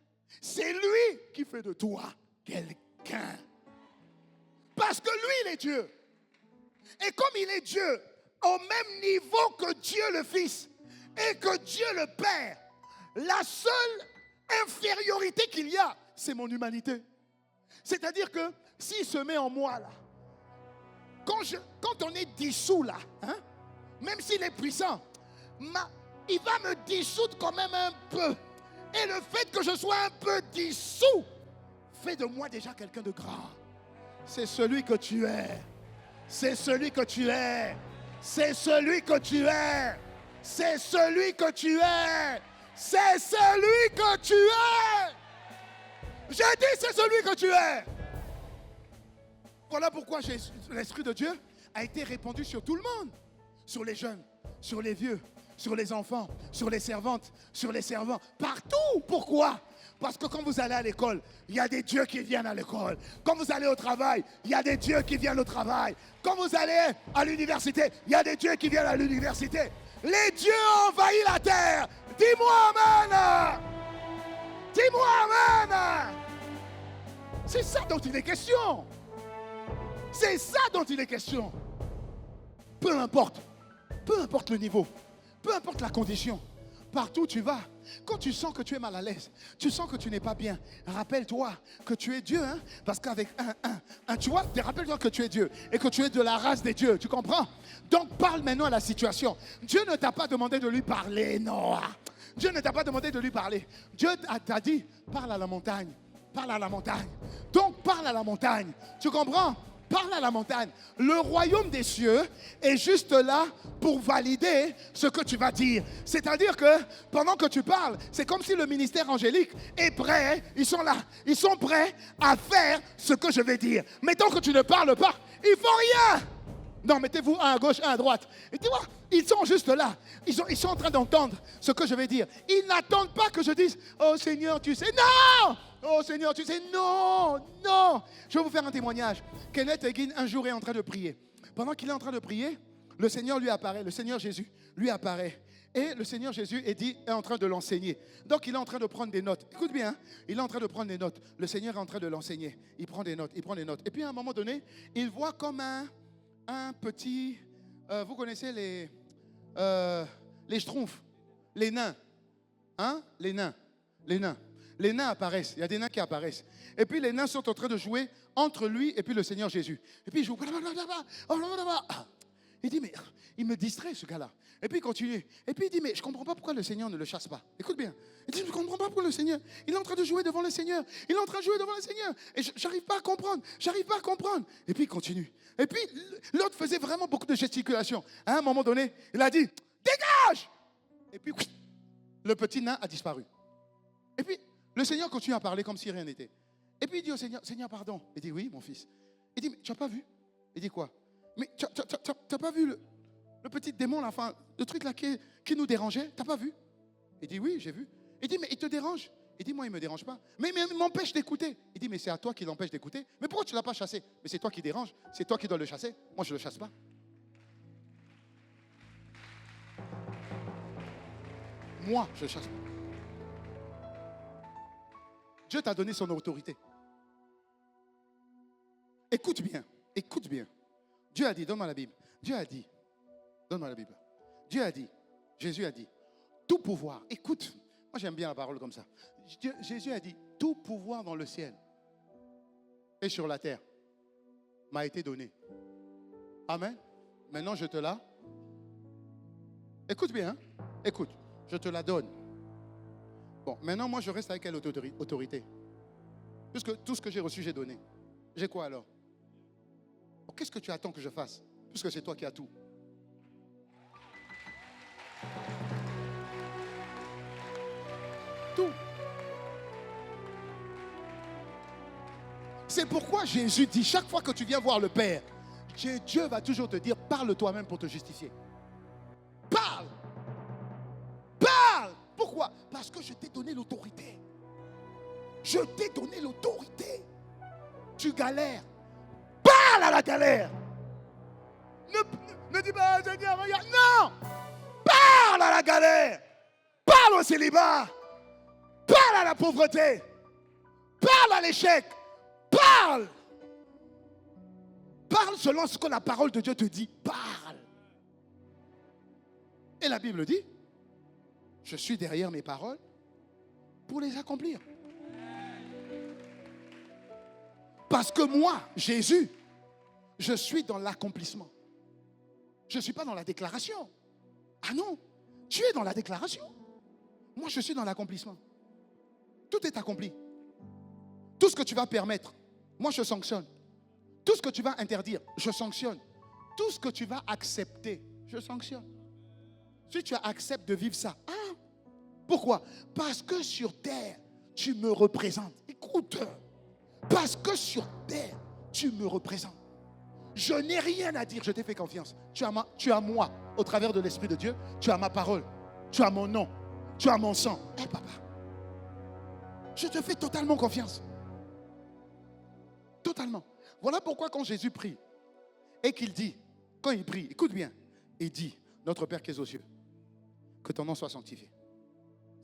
C'est lui qui fait de toi quelqu'un. Parce que lui, il est Dieu. Et comme il est Dieu, au même niveau que Dieu le Fils et que Dieu le Père, la seule infériorité qu'il y a, c'est mon humanité. C'est-à-dire que s'il se met en moi là, quand on est dissous là, hein, même s'il est puissant, il va me dissoudre quand même un peu. Et le fait que je sois un peu dissous fait de moi déjà quelqu'un de grand. C'est celui que tu es. C'est celui que tu es. C'est celui que tu es. C'est celui que tu es. C'est celui que tu es. J'ai dit c'est celui que tu es. Voilà pourquoi l'Esprit de Dieu a été répandu sur tout le monde. Sur les jeunes, sur les vieux, sur les enfants, sur les servantes, sur les servants. Partout. Pourquoi? Parce que quand vous allez à l'école, il y a des dieux qui viennent à l'école. Quand vous allez au travail, il y a des dieux qui viennent au travail. Quand vous allez à l'université, il y a des dieux qui viennent à l'université. Les dieux ont envahi la terre. Dis-moi Amen. Dis-moi Amen. C'est ça dont il est question. C'est ça dont il est question. Peu importe le niveau, peu importe la condition, partout où tu vas, quand tu sens que tu es mal à l'aise, tu sens que tu n'es pas bien, rappelle-toi que tu es Dieu, hein? Parce qu'avec tu vois, rappelle-toi que tu es Dieu et que tu es de la race des dieux, tu comprends? Donc parle maintenant à la situation. Dieu ne t'a pas demandé de lui parler, Noah. Dieu ne t'a pas demandé de lui parler. Dieu t'a dit, parle à la montagne, parle à la montagne. Donc parle à la montagne, tu comprends? Parle à la montagne. Le royaume des cieux est juste là pour valider ce que tu vas dire. C'est-à-dire que pendant que tu parles, c'est comme si le ministère angélique est prêt. Ils sont là. Ils sont prêts à faire ce que je vais dire. Mais tant que tu ne parles pas, ils font rien. Non, mettez-vous un à gauche, un à droite. Et tu vois, ils sont juste là. Ils sont en train d'entendre ce que je vais dire. Ils n'attendent pas que je dise, oh Seigneur, tu sais. Non! Oh Seigneur, tu sais, non, non. Je vais vous faire un témoignage. Kenneth Hagin, un jour, est en train de prier. Pendant qu'il est en train de prier, le Seigneur lui apparaît, le Seigneur Jésus lui apparaît. Et le Seigneur Jésus est en train de l'enseigner. Donc, il est en train de prendre des notes. Écoute bien, hein? Il est en train de prendre des notes. Le Seigneur est en train de l'enseigner. Il prend des notes, il prend des notes. Et puis, à un moment donné, il voit comme un petit... vous connaissez les schtroumpfs, les nains. Hein? Les nains. Les nains apparaissent, il y a des nains qui apparaissent. Et puis les nains sont en train de jouer entre lui et puis le Seigneur Jésus. Et puis il joue. Il dit, mais il me distrait ce gars-là. Et puis il continue. Et puis il dit, mais je ne comprends pas pourquoi le Seigneur ne le chasse pas. Écoute bien. Il dit, je ne comprends pas pourquoi le Seigneur. Il est en train de jouer devant le Seigneur. Il est en train de jouer devant le Seigneur. Et j'arrive pas à comprendre. J'arrive pas à comprendre. Et puis il continue. Et puis l'autre faisait vraiment beaucoup de gesticulations. À un moment donné, il a dit, dégage! Et puis le petit nain a disparu. Et puis le Seigneur continue à parler comme si rien n'était. Et puis il dit au Seigneur, Seigneur, pardon. Il dit, oui, mon fils. Il dit, mais tu n'as pas vu? Il dit quoi? Mais tu n'as pas vu le petit démon, là, enfin, le truc là qui nous dérangeait? Tu n'as pas vu? Il dit, oui, j'ai vu. Il dit, mais il te dérange? Il dit, moi, il ne me dérange pas. Mais il m'empêche d'écouter. Il dit, mais c'est à toi qui l'empêche d'écouter. Mais pourquoi tu ne l'as pas chassé? Mais c'est toi qui dérange. C'est toi qui dois le chasser. Moi, je ne le chasse pas. Moi, je ne le chasse pas. Dieu t'a donné son autorité. Écoute bien, écoute bien. Dieu a dit, donne-moi la Bible. Dieu a dit, donne-moi la Bible. Dieu a dit, Jésus a dit, tout pouvoir, écoute, moi j'aime bien la parole comme ça. Jésus a dit, tout pouvoir dans le ciel et sur la terre m'a été donné. Amen. Maintenant je te la... Écoute bien, hein? Écoute, je te la donne. Bon, maintenant moi je reste avec quelle autorité? Puisque tout ce que j'ai reçu, j'ai donné. J'ai quoi alors? Bon, qu'est-ce que tu attends que je fasse? Puisque c'est toi qui as tout. Tout. C'est pourquoi Jésus dit, chaque fois que tu viens voir le Père, Dieu va toujours te dire, parle toi-même pour te justifier. Parle. Parle. Pourquoi? Parce que je t'ai donné l'autorité. Je t'ai donné l'autorité. Tu galères. Parle à la galère. Ne dis pas, Seigneur, regarde. Non. Parle à la galère. Parle au célibat. Parle à la pauvreté. Parle à l'échec. Parle. Parle selon ce que la parole de Dieu te dit. Parle. Et la Bible dit, je suis derrière mes paroles pour les accomplir. Parce que moi, Jésus, je suis dans l'accomplissement. Je ne suis pas dans la déclaration. Ah non, tu es dans la déclaration. Moi, je suis dans l'accomplissement. Tout est accompli. Tout ce que tu vas permettre, moi, je sanctionne. Tout ce que tu vas interdire, je sanctionne. Tout ce que tu vas accepter, je sanctionne. Si tu acceptes de vivre ça, ah, pourquoi? Parce que sur terre, tu me représentes. Écoute, parce que sur terre, tu me représentes. Je n'ai rien à dire, je t'ai fait confiance. Tu as moi, au travers de l'Esprit de Dieu, tu as ma parole, tu as mon nom, tu as mon sang. Eh papa, je te fais totalement confiance. Totalement. Voilà pourquoi quand Jésus prie, et qu'il dit, quand il prie, écoute bien, il dit, notre Père qui es aux cieux, que ton nom soit sanctifié.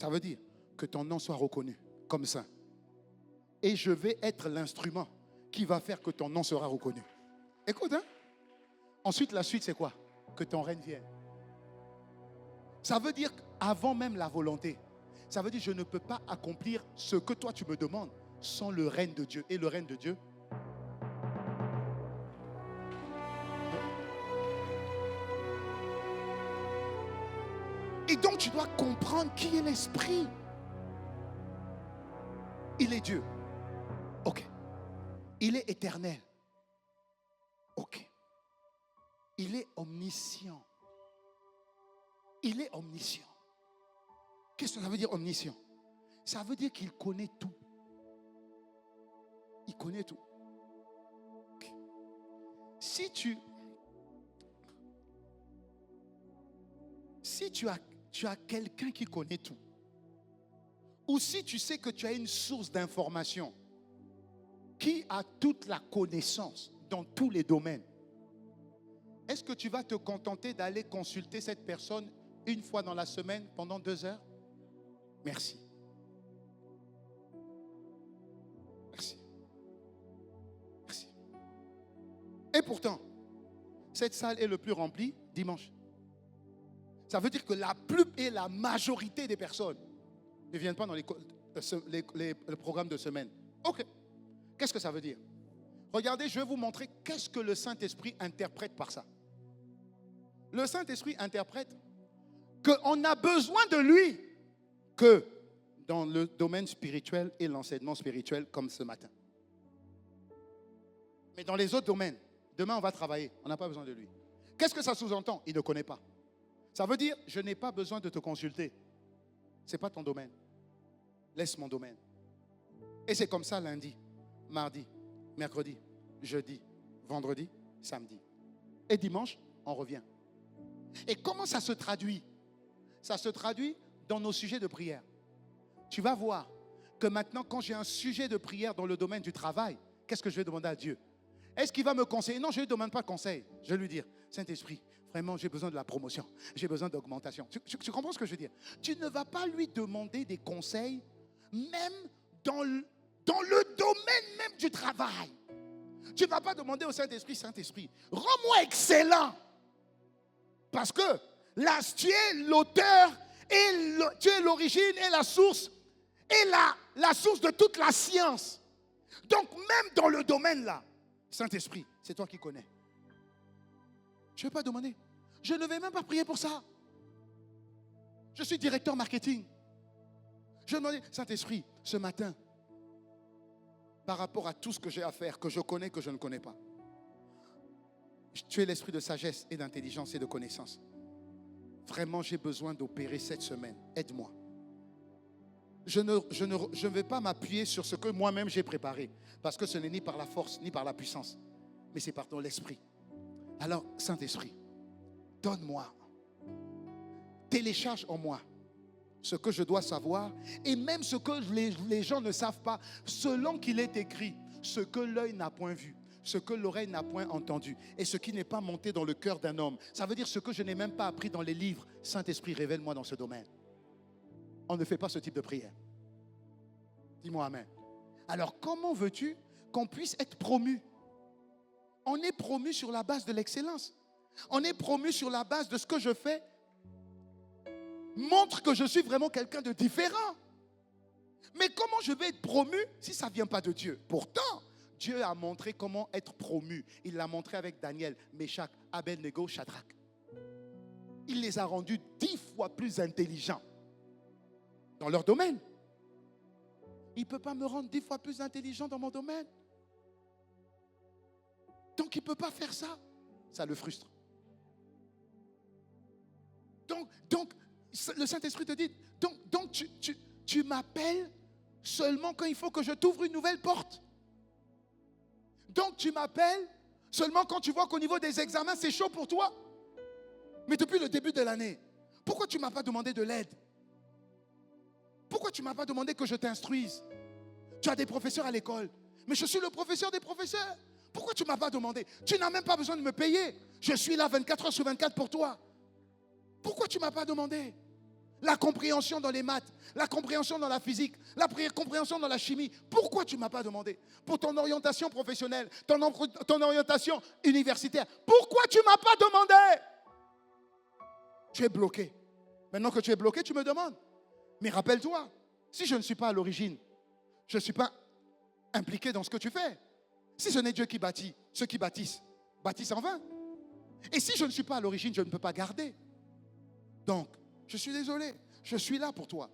Ça veut dire que ton nom soit reconnu comme saint. Et je vais être l'instrument qui va faire que ton nom sera reconnu. Écoute, hein? Ensuite, la suite, c'est quoi? Que ton règne vienne. Ça veut dire qu'avant même la volonté, ça veut dire que je ne peux pas accomplir ce que toi tu me demandes sans le règne de Dieu. Et le règne de Dieu, et donc tu dois comprendre qui est l'Esprit. Il est Dieu. Ok. Il est éternel. Ok. Il est omniscient. Il est omniscient. Qu'est-ce que ça veut dire omniscient? Ça veut dire qu'il connaît tout. Il connaît tout. Okay. Si tu as quelqu'un qui connaît tout, ou si tu sais que tu as une source d'information qui a toute la connaissance dans tous les domaines, est-ce que tu vas te contenter d'aller consulter cette personne une fois dans la semaine pendant 2 heures? Merci. Merci. Merci. Et pourtant, cette salle est le plus remplie dimanche. Ça veut dire que la majorité des personnes ne viennent pas dans le programme de semaine. Ok. Qu'est-ce que ça veut dire? Regardez, je vais vous montrer qu'est-ce que le Saint-Esprit interprète par ça. Le Saint-Esprit interprète qu'on a besoin de lui que dans le domaine spirituel et l'enseignement spirituel comme ce matin. Mais dans les autres domaines, demain on va travailler, on n'a pas besoin de lui. Qu'est-ce que ça sous-entend? Il ne connaît pas. Ça veut dire, je n'ai pas besoin de te consulter. Ce n'est pas ton domaine. Laisse mon domaine. Et c'est comme ça lundi, mardi, mercredi, jeudi, vendredi, samedi. Et dimanche, on revient. Et comment ça se traduit? Ça se traduit dans nos sujets de prière. Tu vas voir que maintenant, quand j'ai un sujet de prière dans le domaine du travail, qu'est-ce que je vais demander à Dieu? Est-ce qu'il va me conseiller? Non, je ne lui demande pas conseil. Je vais lui dire, Saint-Esprit, vraiment, j'ai besoin de la promotion. J'ai besoin d'augmentation. Tu comprends ce que je veux dire? Tu ne vas pas lui demander des conseils, même dans le domaine même du travail. Tu ne vas pas demander au Saint-Esprit, Saint-Esprit, rends-moi excellent. Parce que là, tu es l'auteur, et tu es l'origine et la source, et la source de toute la science. Donc même dans le domaine là, Saint-Esprit, c'est toi qui connais. Je ne vais pas demander. Je ne vais même pas prier pour ça. Je suis directeur marketing. Je vais demander, Saint-Esprit, ce matin, par rapport à tout ce que j'ai à faire, que je connais, que je ne connais pas, tu es l'esprit de sagesse et d'intelligence et de connaissance. Vraiment, j'ai besoin d'opérer cette semaine. Aide-moi. Je ne vais pas m'appuyer sur ce que moi-même j'ai préparé, parce que ce n'est ni par la force, ni par la puissance, mais c'est par ton esprit. Alors, Saint-Esprit, donne-moi, télécharge en moi ce que je dois savoir, et même ce que les gens ne savent pas, selon qu'il est écrit, ce que l'œil n'a point vu, ce que l'oreille n'a point entendu, et ce qui n'est pas monté dans le cœur d'un homme. Ça veut dire ce que je n'ai même pas appris dans les livres. Saint-Esprit, révèle-moi dans ce domaine. On ne fait pas ce type de prière. Dis-moi amen. Alors, comment veux-tu qu'on puisse être promu? On est promu sur la base de l'excellence. On est promu sur la base de ce que je fais montre que je suis vraiment quelqu'un de différent. Mais comment je vais être promu si ça ne vient pas de Dieu? Pourtant, Dieu a montré comment être promu. Il l'a montré avec Daniel, Meshach, Abednego, Shadrach. Il les a rendus 10 fois plus intelligents dans leur domaine. Il ne peut pas me rendre 10 fois plus intelligent dans mon domaine. Donc il ne peut pas faire ça. Ça le frustre. Donc le Saint-Esprit te dit, donc tu m'appelles seulement quand il faut que je t'ouvre une nouvelle porte. Donc tu m'appelles seulement quand tu vois qu'au niveau des examens, c'est chaud pour toi. Mais depuis le début de l'année, pourquoi tu ne m'as pas demandé de l'aide? Pourquoi tu ne m'as pas demandé que je t'instruise? Tu as des professeurs à l'école, mais je suis le professeur des professeurs. Pourquoi tu ne m'as pas demandé? Tu n'as même pas besoin de me payer. Je suis là 24 heures sur 24 pour toi. Pourquoi tu ne m'as pas demandé? La compréhension dans les maths, la compréhension dans la physique, la compréhension dans la chimie. Pourquoi tu ne m'as pas demandé? Pour ton orientation professionnelle, ton orientation universitaire. Pourquoi tu ne m'as pas demandé? Tu es bloqué. Maintenant que tu es bloqué, tu me demandes. Mais rappelle-toi, si je ne suis pas à l'origine, je ne suis pas impliqué dans ce que tu fais. Si ce n'est Dieu qui bâtit, ceux qui bâtissent en vain. Et si je ne suis pas à l'origine, je ne peux pas garder. Donc, je suis désolé, je suis là pour toi.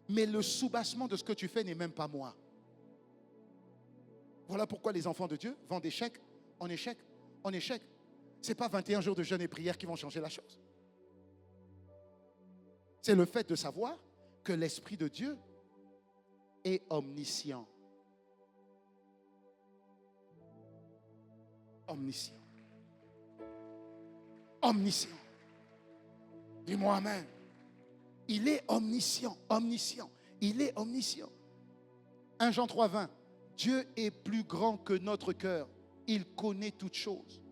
Mais le soubassement de ce que tu fais n'est même pas moi. Voilà pourquoi les enfants de Dieu vont d'échec en échec en échec. Ce n'est pas 21 jours de jeûne et prière qui vont changer la chose. C'est le fait de savoir que l'Esprit de Dieu est omniscient. Omniscient. Omniscient. Dis-moi amen. Il est omniscient, omniscient. Il est omniscient. 1 Jean 3,20. Dieu est plus grand que notre cœur. Il connaît toutes choses.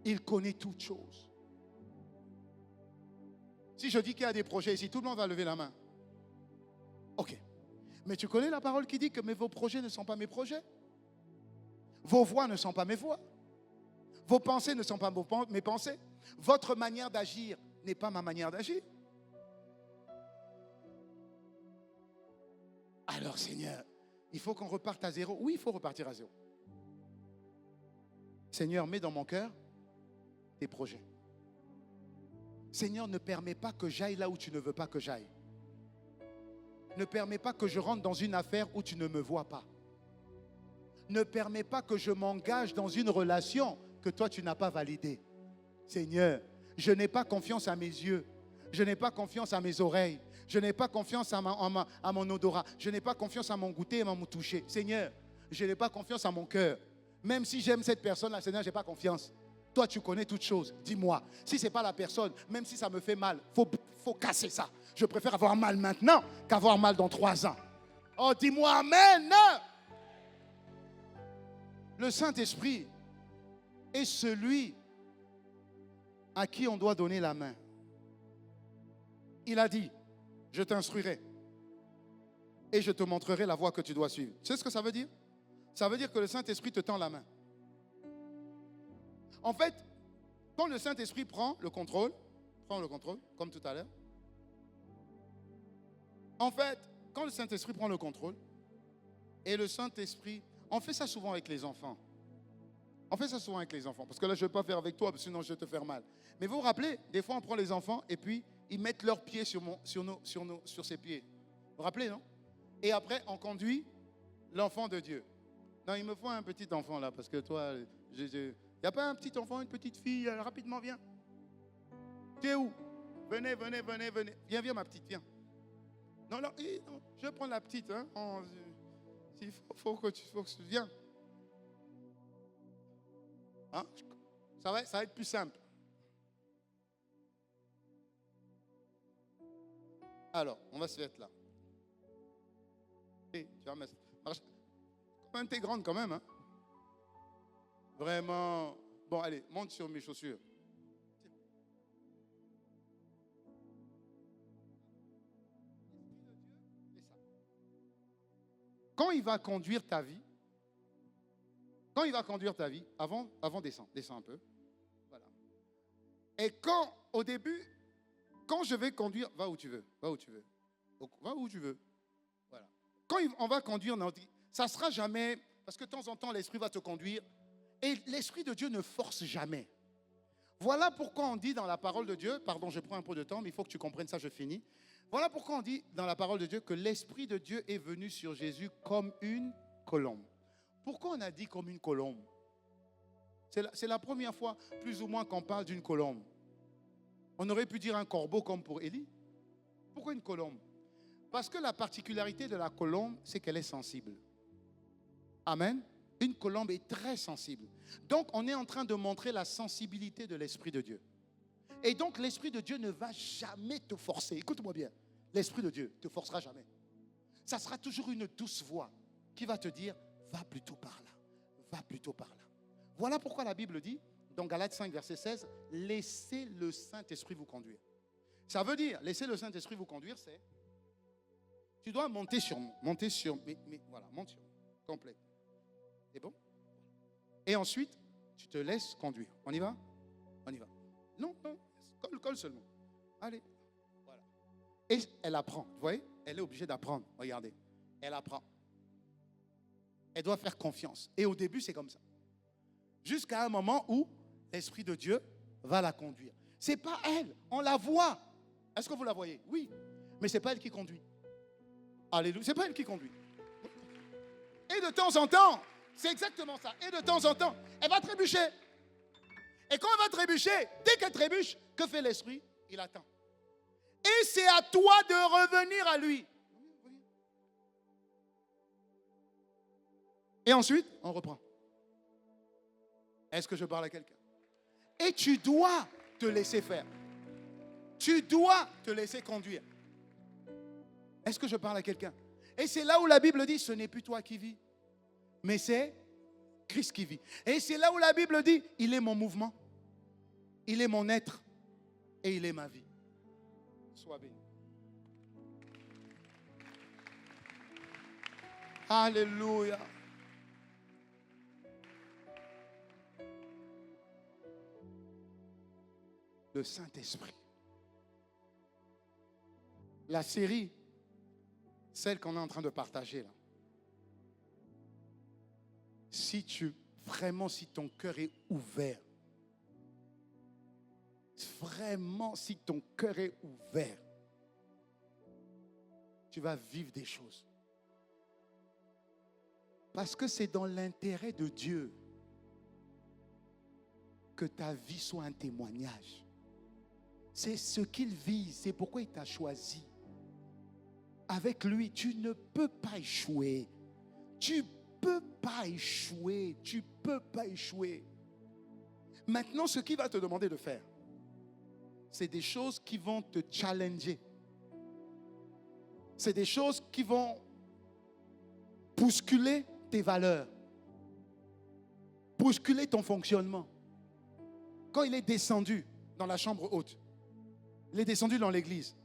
Il connaît toutes choses. Si je dis qu'il y a des projets ici, tout le monde va lever la main. Ok. Mais tu connais la parole qui dit que vos projets ne sont pas mes projets? Vos voix ne sont pas mes voix. Vos pensées ne sont pas mes pensées. Votre manière d'agir n'est pas ma manière d'agir. Alors Seigneur, il faut qu'on reparte à zéro. Oui, il faut repartir à zéro. Seigneur, mets dans mon cœur tes projets. Seigneur, ne permets pas que j'aille là où tu ne veux pas que j'aille. Ne permets pas que je rentre dans une affaire où tu ne me vois pas. Ne permets pas que je m'engage dans une relation que toi tu n'as pas validée. Seigneur, je n'ai pas confiance à mes yeux. Je n'ai pas confiance à mes oreilles. Je n'ai pas confiance à mon odorat. Je n'ai pas confiance à mon goûter et à mon toucher. Seigneur, je n'ai pas confiance à mon cœur. Même si j'aime cette personne-là, Seigneur, je n'ai pas confiance. Toi, tu connais toutes choses. Dis-moi, si ce n'est pas la personne, même si ça me fait mal, faut casser ça. Je préfère avoir mal maintenant qu'avoir mal dans 3 ans. Oh, dis-moi amen. Le Saint-Esprit est celui à qui on doit donner la main. Il a dit, je t'instruirai et je te montrerai la voie que tu dois suivre. Tu sais ce que ça veut dire? Ça veut dire que le Saint-Esprit te tend la main. En fait, quand le Saint-Esprit prend le contrôle, comme tout à l'heure, en fait, quand le Saint-Esprit prend le contrôle, et le Saint-Esprit, on fait ça souvent avec les enfants. Parce que là, je ne vais pas faire avec toi, parce que sinon je vais te faire mal. Mais vous vous rappelez, des fois, on prend les enfants, et puis, ils mettent leurs pieds sur ses pieds. Vous vous rappelez, non? Et après, on conduit l'enfant de Dieu. Non, il me faut un petit enfant, là, parce que toi, il n'y a pas un petit enfant, une petite fille, rapidement, viens. Tu es où? Venez. Viens, ma petite, viens. Non, je vais prendre la petite. Hein. Il faut que tu viens. Hein? Ça va être plus simple. Alors, on va se mettre là. Et tu vas mettre. Quand même, t'es grande quand même. Hein? Vraiment. Bon, allez, monte sur mes chaussures. Quand il va conduire ta vie, avant descends un peu. Voilà. Et au début, quand je vais conduire, va où tu veux. Voilà. Quand on va conduire, ça ne sera jamais, parce que de temps en temps, l'Esprit va te conduire, et l'Esprit de Dieu ne force jamais. Voilà pourquoi on dit dans la parole de Dieu, pardon, je prends un peu de temps, mais il faut que tu comprennes ça, je finis. Voilà pourquoi on dit dans la parole de Dieu que l'Esprit de Dieu est venu sur Jésus comme une colombe. Pourquoi on a dit comme une colombe? C'est la première fois, plus ou moins, qu'on parle d'une colombe. On aurait pu dire un corbeau comme pour Élie. Pourquoi une colombe? Parce que la particularité de la colombe, c'est qu'elle est sensible. Amen. Une colombe est très sensible. Donc, on est en train de montrer la sensibilité de l'Esprit de Dieu. Et donc, l'Esprit de Dieu ne va jamais te forcer. Écoute-moi bien. L'Esprit de Dieu ne te forcera jamais. Ça sera toujours une douce voix qui va te dire, va plutôt par là. Voilà pourquoi la Bible dit, dans Galates 5, verset 16, laissez le Saint-Esprit vous conduire. Ça veut dire, laissez le Saint-Esprit vous conduire, c'est, tu dois monter sur, voilà, monte sur, complet. C'est bon? Et ensuite, tu te laisses conduire. On y va? Non, colle seulement. Allez, voilà. Et elle apprend, vous voyez? Elle est obligée d'apprendre, regardez. Elle apprend. Elle doit faire confiance. Et au début, c'est comme ça. Jusqu'à un moment où l'Esprit de Dieu va la conduire. Ce n'est pas elle, on la voit. Est-ce que vous la voyez? Oui. Mais ce n'est pas elle qui conduit. Alléluia, ce n'est pas elle qui conduit. Et de temps en temps, c'est exactement ça. Et de temps en temps, elle va trébucher. Et quand elle va trébucher, dès qu'elle trébuche, que fait l'Esprit? Il attend. Et c'est à toi de revenir à lui. Et ensuite, on reprend. Est-ce que je parle à quelqu'un? Et tu dois te laisser faire. Tu dois te laisser conduire. Est-ce que je parle à quelqu'un? Et c'est là où la Bible dit, ce n'est plus toi qui vis, mais c'est Christ qui vit. Et c'est là où la Bible dit, il est mon mouvement, il est mon être, et il est ma vie. Sois béni. Alléluia. Le Saint-Esprit. La série, celle qu'on est en train de partager là. Si ton cœur est ouvert, vraiment si ton cœur est ouvert, tu vas vivre des choses. Parce que c'est dans l'intérêt de Dieu que ta vie soit un témoignage. C'est ce qu'il vise, c'est pourquoi il t'a choisi. Avec lui, tu ne peux pas échouer. Tu peux pas échouer. Maintenant, ce qu'il va te demander de faire, c'est des choses qui vont te challenger. C'est des choses qui vont bousculer tes valeurs, bousculer ton fonctionnement. Quand il est descendu dans la chambre haute, il est descendu dans l'église.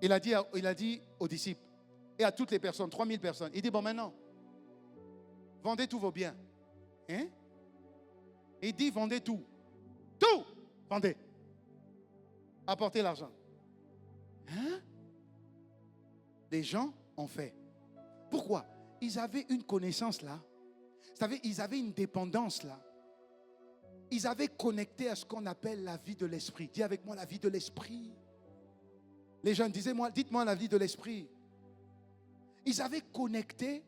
Il a dit aux disciples et à toutes les personnes, 3000 personnes, il dit, bon maintenant, vendez tous vos biens. Hein? Il dit, vendez tout. Tout, vendez. Apportez l'argent. Hein? Les gens ont fait. Pourquoi? Ils avaient une connaissance là. Vous savez, ils avaient une dépendance là. Ils avaient connecté à ce qu'on appelle la vie de l'esprit. Dis avec moi la vie de l'esprit. Les jeunes, dites-moi la vie de l'esprit. Ils avaient connecté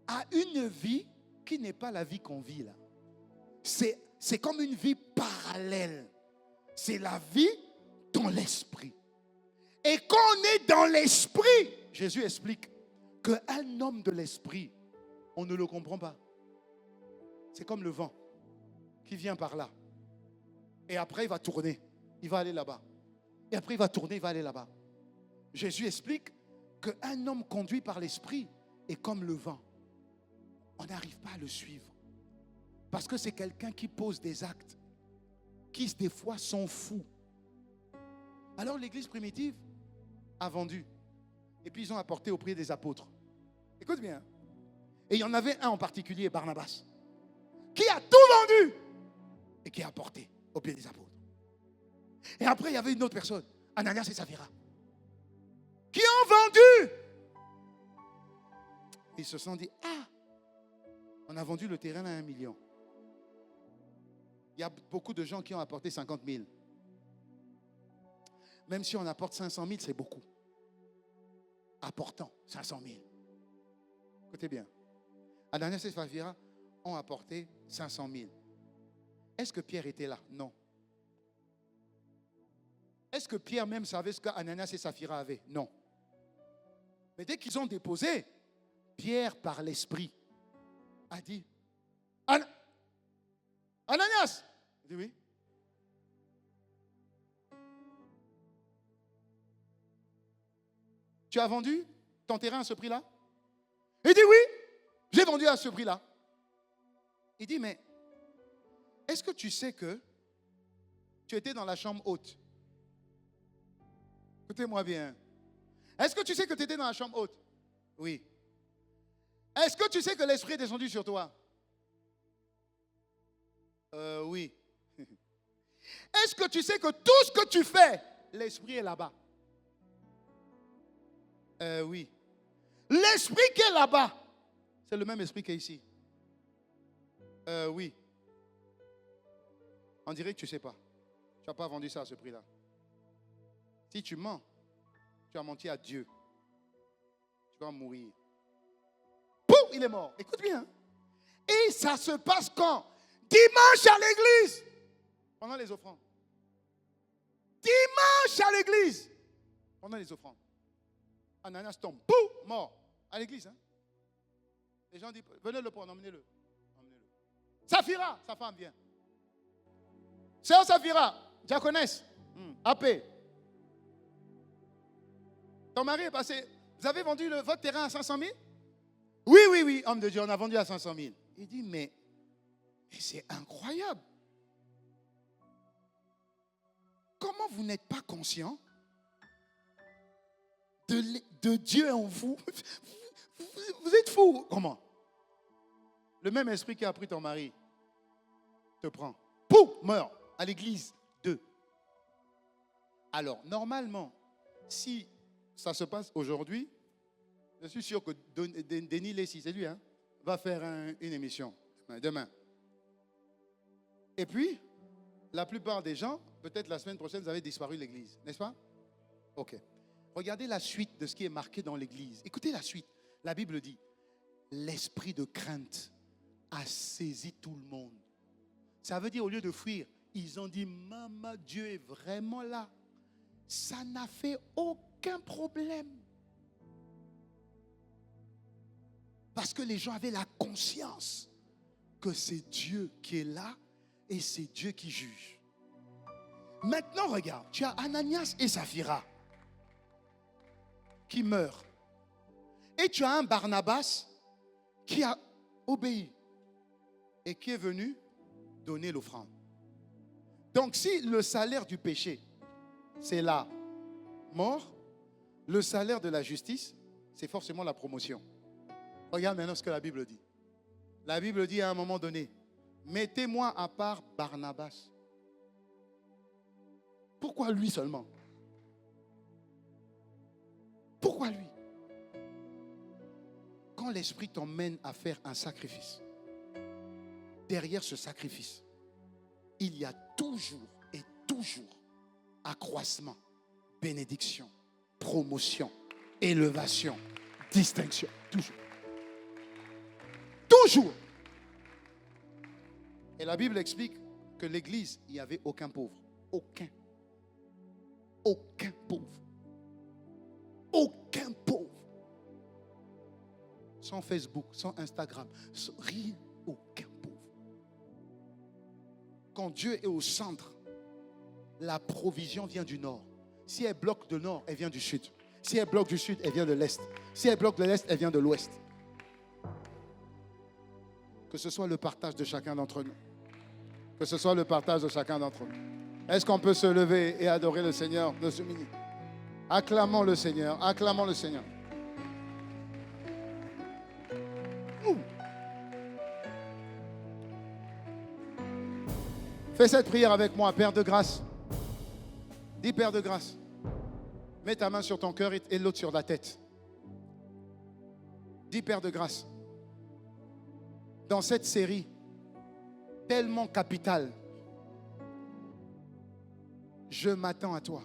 à une vie qui n'est pas la vie qu'on vit là. C'est comme une vie parallèle. C'est la vie dans l'esprit. Et quand on est dans l'esprit, Jésus explique qu'un homme de l'esprit, on ne le comprend pas. C'est comme le vent qui vient par là. Et après, il va tourner. Il va aller là-bas. Et après, il va tourner, il va aller là-bas. Jésus explique qu'un homme conduit par l'esprit est comme le vent. On n'arrive pas à le suivre. Parce que c'est quelqu'un qui pose des actes qui, des fois, sont fous. Alors, l'église primitive a vendu. Et puis, ils ont apporté au prix des apôtres. Écoute bien. Et il y en avait un en particulier, Barnabas, qui a tout vendu et qui a apporté au pied des apôtres. Et après, il y avait une autre personne, Ananias et Saphira, qui ont vendu. Ils se sont dit, ah, on a vendu le terrain à 1 million. Il y a beaucoup de gens qui ont apporté 50 000. Même si on apporte 500 000, c'est beaucoup. Apportant 500 000. Écoutez bien. Ananias et Saphira ont apporté 500 000. Est-ce que Pierre était là? Non. Est-ce que Pierre même savait ce qu'Ananias et Saphira avaient? Non. Mais dès qu'ils ont déposé, Pierre, par l'esprit, a dit, Ananias! Il dit oui. Tu as vendu ton terrain à ce prix-là? Il dit oui, j'ai vendu à ce prix-là. Il dit, mais est-ce que tu sais que tu étais dans la chambre haute? Écoutez-moi bien. Est-ce que tu sais que tu étais dans la chambre haute? Oui. Est-ce que tu sais que l'esprit est descendu sur toi? Oui. Est-ce que tu sais que tout ce que tu fais, l'esprit est là-bas? Oui. L'esprit qui est là-bas, c'est le même esprit qui est ici. Oui. On dirait que tu ne sais pas. Tu n'as pas vendu ça à ce prix-là. Si tu mens, tu as menti à Dieu. Tu vas mourir. Pouf, il est mort. Écoute bien. Et ça se passe quand? Dimanche à l'église. Pendant les offrandes. Dimanche à l'église. Pendant les offrandes. Ananias tombe. Pouf, mort. À l'église. Hein? Les gens disent, venez le prendre, emmenez-le. Emmenez-le. Saphira, sa femme vient. Sœur Saphira, diaconesse. AP. Ton mari est passé. Vous avez vendu votre terrain à 500 000? Oui, oui, oui. Homme de Dieu, on a vendu à 500 000. Il dit, mais c'est incroyable. Comment vous n'êtes pas conscient de Dieu en vous? Vous êtes fou. Comment? Le même esprit qui a pris ton mari te prend. Pouf, meurt à l'église 2. Alors, normalement, si ça se passe aujourd'hui, je suis sûr que Denis Lessi, c'est lui, hein, va faire une émission demain. Et puis, la plupart des gens, peut-être la semaine prochaine, vous avez disparu de l'église, n'est-ce pas? Ok. Regardez la suite de ce qui est marqué dans l'église. Écoutez la suite. La Bible dit, l'esprit de crainte a saisi tout le monde. Ça veut dire, au lieu de fuir, ils ont dit, maman, Dieu est vraiment là. Ça n'a fait aucun problème. Parce que les gens avaient la conscience que c'est Dieu qui est là et c'est Dieu qui juge. Maintenant, regarde, tu as Ananias et Saphira qui meurent. Et tu as un Barnabas qui a obéi et qui est venu donner l'offrande. Donc, si le salaire du péché, c'est la mort, le salaire de la justice, c'est forcément la promotion. Regarde maintenant ce que la Bible dit. La Bible dit à un moment donné, mettez-moi à part Barnabas. Pourquoi lui seulement? Pourquoi lui? Quand l'Esprit t'emmène à faire un sacrifice, derrière ce sacrifice, il y a toujours et toujours accroissement, bénédiction, promotion, élévation, distinction. Toujours. Toujours. Et la Bible explique que l'église, il n'y avait aucun pauvre. Aucun. Aucun pauvre. Aucun pauvre. Sans Facebook, sans Instagram, sans rien, aucun pauvre. Quand Dieu est au centre, la provision vient du nord. Si elle bloque de nord, elle vient du sud. Si elle bloque du sud, elle vient de l'est. Si elle bloque de l'est, elle vient de l'ouest. Que ce soit le partage de chacun d'entre nous. Que ce soit le partage de chacun d'entre nous. Est-ce qu'on peut se lever et adorer le Seigneur de ce minute? Acclamons le Seigneur. Acclamons le Seigneur. Fais cette prière avec moi, Père de grâce. Dis Père de grâce. Mets ta main sur ton cœur et l'autre sur la tête. Dis Père de grâce. Dans cette série tellement capitale, je m'attends à toi.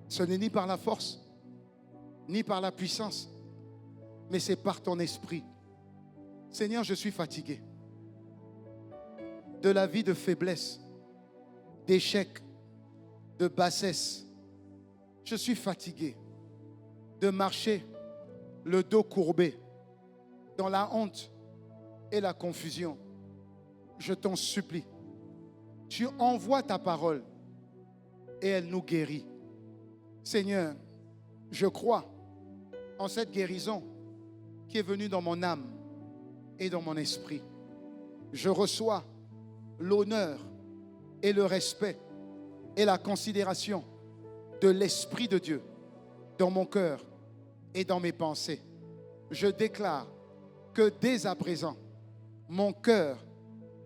Ce n'est ni par la force, ni par la puissance, mais c'est par ton esprit. Seigneur, je suis fatigué de la vie de faiblesse, d'échec, de bassesse. Je suis fatigué de marcher le dos courbé dans la honte et la confusion. Je t'en supplie, tu envoies ta parole et elle nous guérit. Seigneur, je crois en cette guérison qui est venue dans mon âme et dans mon esprit. Je reçois l'honneur et le respect et la considération de l'Esprit de Dieu dans mon cœur et dans mes pensées. Je déclare que dès à présent, mon cœur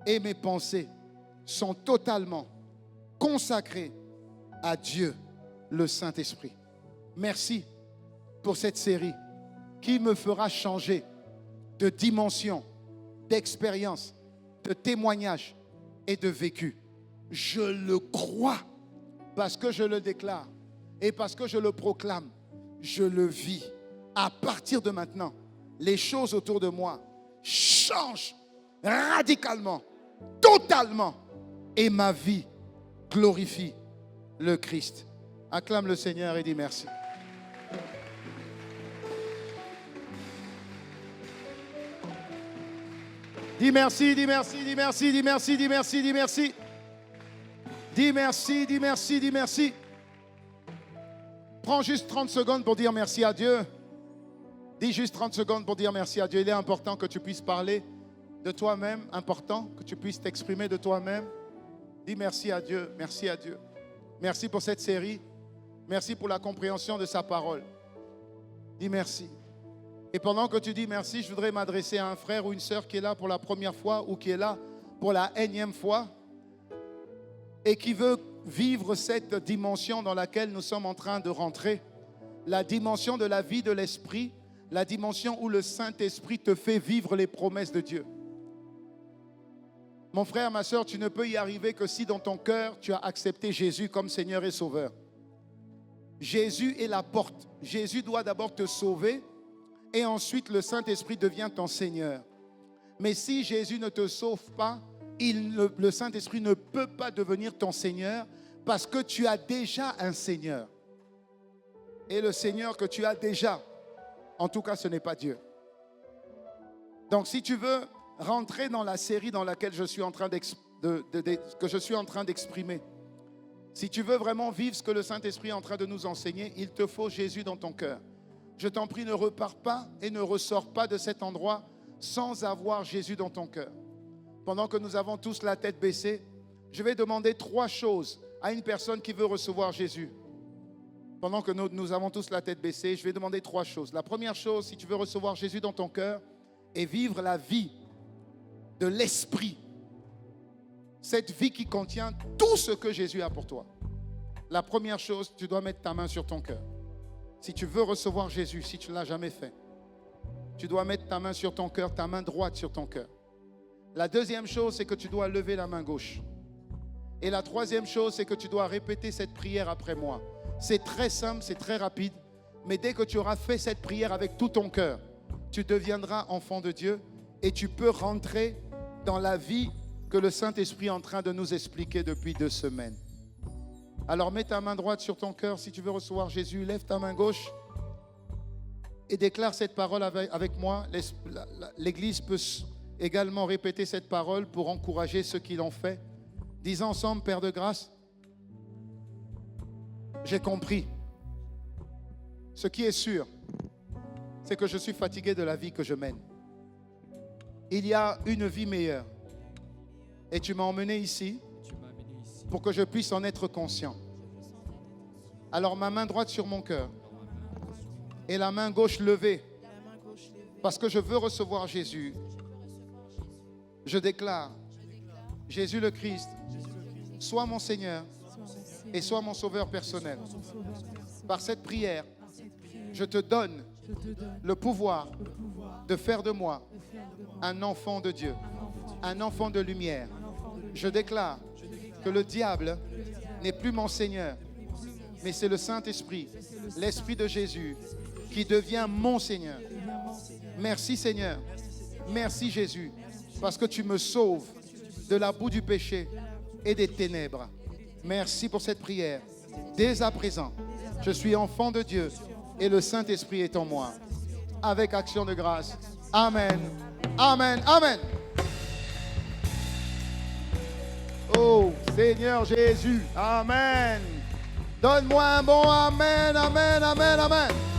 et mes pensées sont totalement consacrés à Dieu, le Saint-Esprit. Merci pour cette série qui me fera changer de dimension, d'expérience, de témoignage et de vécu. Je le crois parce que je le déclare et parce que je le proclame. Je le vis. À partir de maintenant, les choses autour de moi changent radicalement, totalement, et ma vie glorifie le Christ. Acclame le Seigneur et dis merci. Dis merci, dis merci, dis merci, dis merci, dis merci, dis merci. Dis merci, dis merci, dis merci. Prends juste 30 secondes pour dire merci à Dieu. Dis juste 30 secondes pour dire merci à Dieu. Il est important que tu puisses parler de toi-même, important que tu puisses t'exprimer de toi-même. Dis merci à Dieu, merci à Dieu. Merci pour cette série. Merci pour la compréhension de sa parole. Dis merci. Et pendant que tu dis merci, je voudrais m'adresser à un frère ou une sœur qui est là pour la première fois ou qui est là pour la énième fois et qui veut vivre cette dimension dans laquelle nous sommes en train de rentrer, la dimension de la vie de l'esprit, la dimension où le Saint-Esprit te fait vivre les promesses de Dieu. Mon frère, ma sœur, tu ne peux y arriver que si dans ton cœur tu as accepté Jésus comme Seigneur et Sauveur. Jésus est la porte. Jésus doit d'abord te sauver et ensuite le Saint-Esprit devient ton Seigneur. Mais si Jésus ne te sauve pas, le Saint-Esprit ne peut pas devenir ton Seigneur parce que tu as déjà un Seigneur. Et le Seigneur que tu as déjà, en tout cas, ce n'est pas Dieu. Donc si tu veux rentrer dans la série dans laquelle je suis en train d'exprimer, si tu veux vraiment vivre ce que le Saint-Esprit est en train de nous enseigner, il te faut Jésus dans ton cœur. Je t'en prie, ne repars pas et ne ressors pas de cet endroit sans avoir Jésus dans ton cœur. Pendant que nous avons tous la tête baissée, je vais demander 3 choses à une personne qui veut recevoir Jésus. Pendant que nous avons tous la tête baissée, je vais demander 3 choses. La première chose, si tu veux recevoir Jésus dans ton cœur et vivre la vie de l'esprit. Cette vie qui contient tout ce que Jésus a pour toi. La première chose, tu dois mettre ta main sur ton cœur. Si tu veux recevoir Jésus, si tu ne l'as jamais fait, tu dois mettre ta main sur ton cœur, ta main droite sur ton cœur. La deuxième chose, c'est que tu dois lever la main gauche. Et la troisième chose, c'est que tu dois répéter cette prière après moi. C'est très simple, c'est très rapide. Mais dès que tu auras fait cette prière avec tout ton cœur, tu deviendras enfant de Dieu et tu peux rentrer dans la vie que le Saint-Esprit est en train de nous expliquer depuis 2 semaines. Alors mets ta main droite sur ton cœur si tu veux recevoir Jésus. Lève ta main gauche et déclare cette parole avec moi. L'Église peut également répéter cette parole pour encourager ceux qui l'ont fait. Disons ensemble, Père de grâce, j'ai compris. Ce qui est sûr, c'est que je suis fatigué de la vie que je mène. Il y a une vie meilleure. Et tu m'as emmené ici pour que je puisse en être conscient. Alors ma main droite sur mon cœur et la main gauche levée, parce que je veux recevoir Jésus, je déclare, Jésus le Christ, sois mon Seigneur et sois mon Sauveur personnel. Par cette prière, je te donne le pouvoir de faire de moi un enfant de Dieu, un enfant de lumière. Je déclare que le diable n'est plus mon Seigneur, mais c'est le Saint-Esprit, l'Esprit de Jésus, qui devient mon Seigneur. Merci Seigneur, merci Jésus, parce que tu me sauves de la boue du péché et des ténèbres. Merci pour cette prière. Dès à présent, je suis enfant de Dieu et le Saint-Esprit est en moi. Avec action de grâce. Amen. Amen. Amen. Oh Seigneur Jésus. Amen. Donne-moi un bon Amen. Amen. Amen. Amen.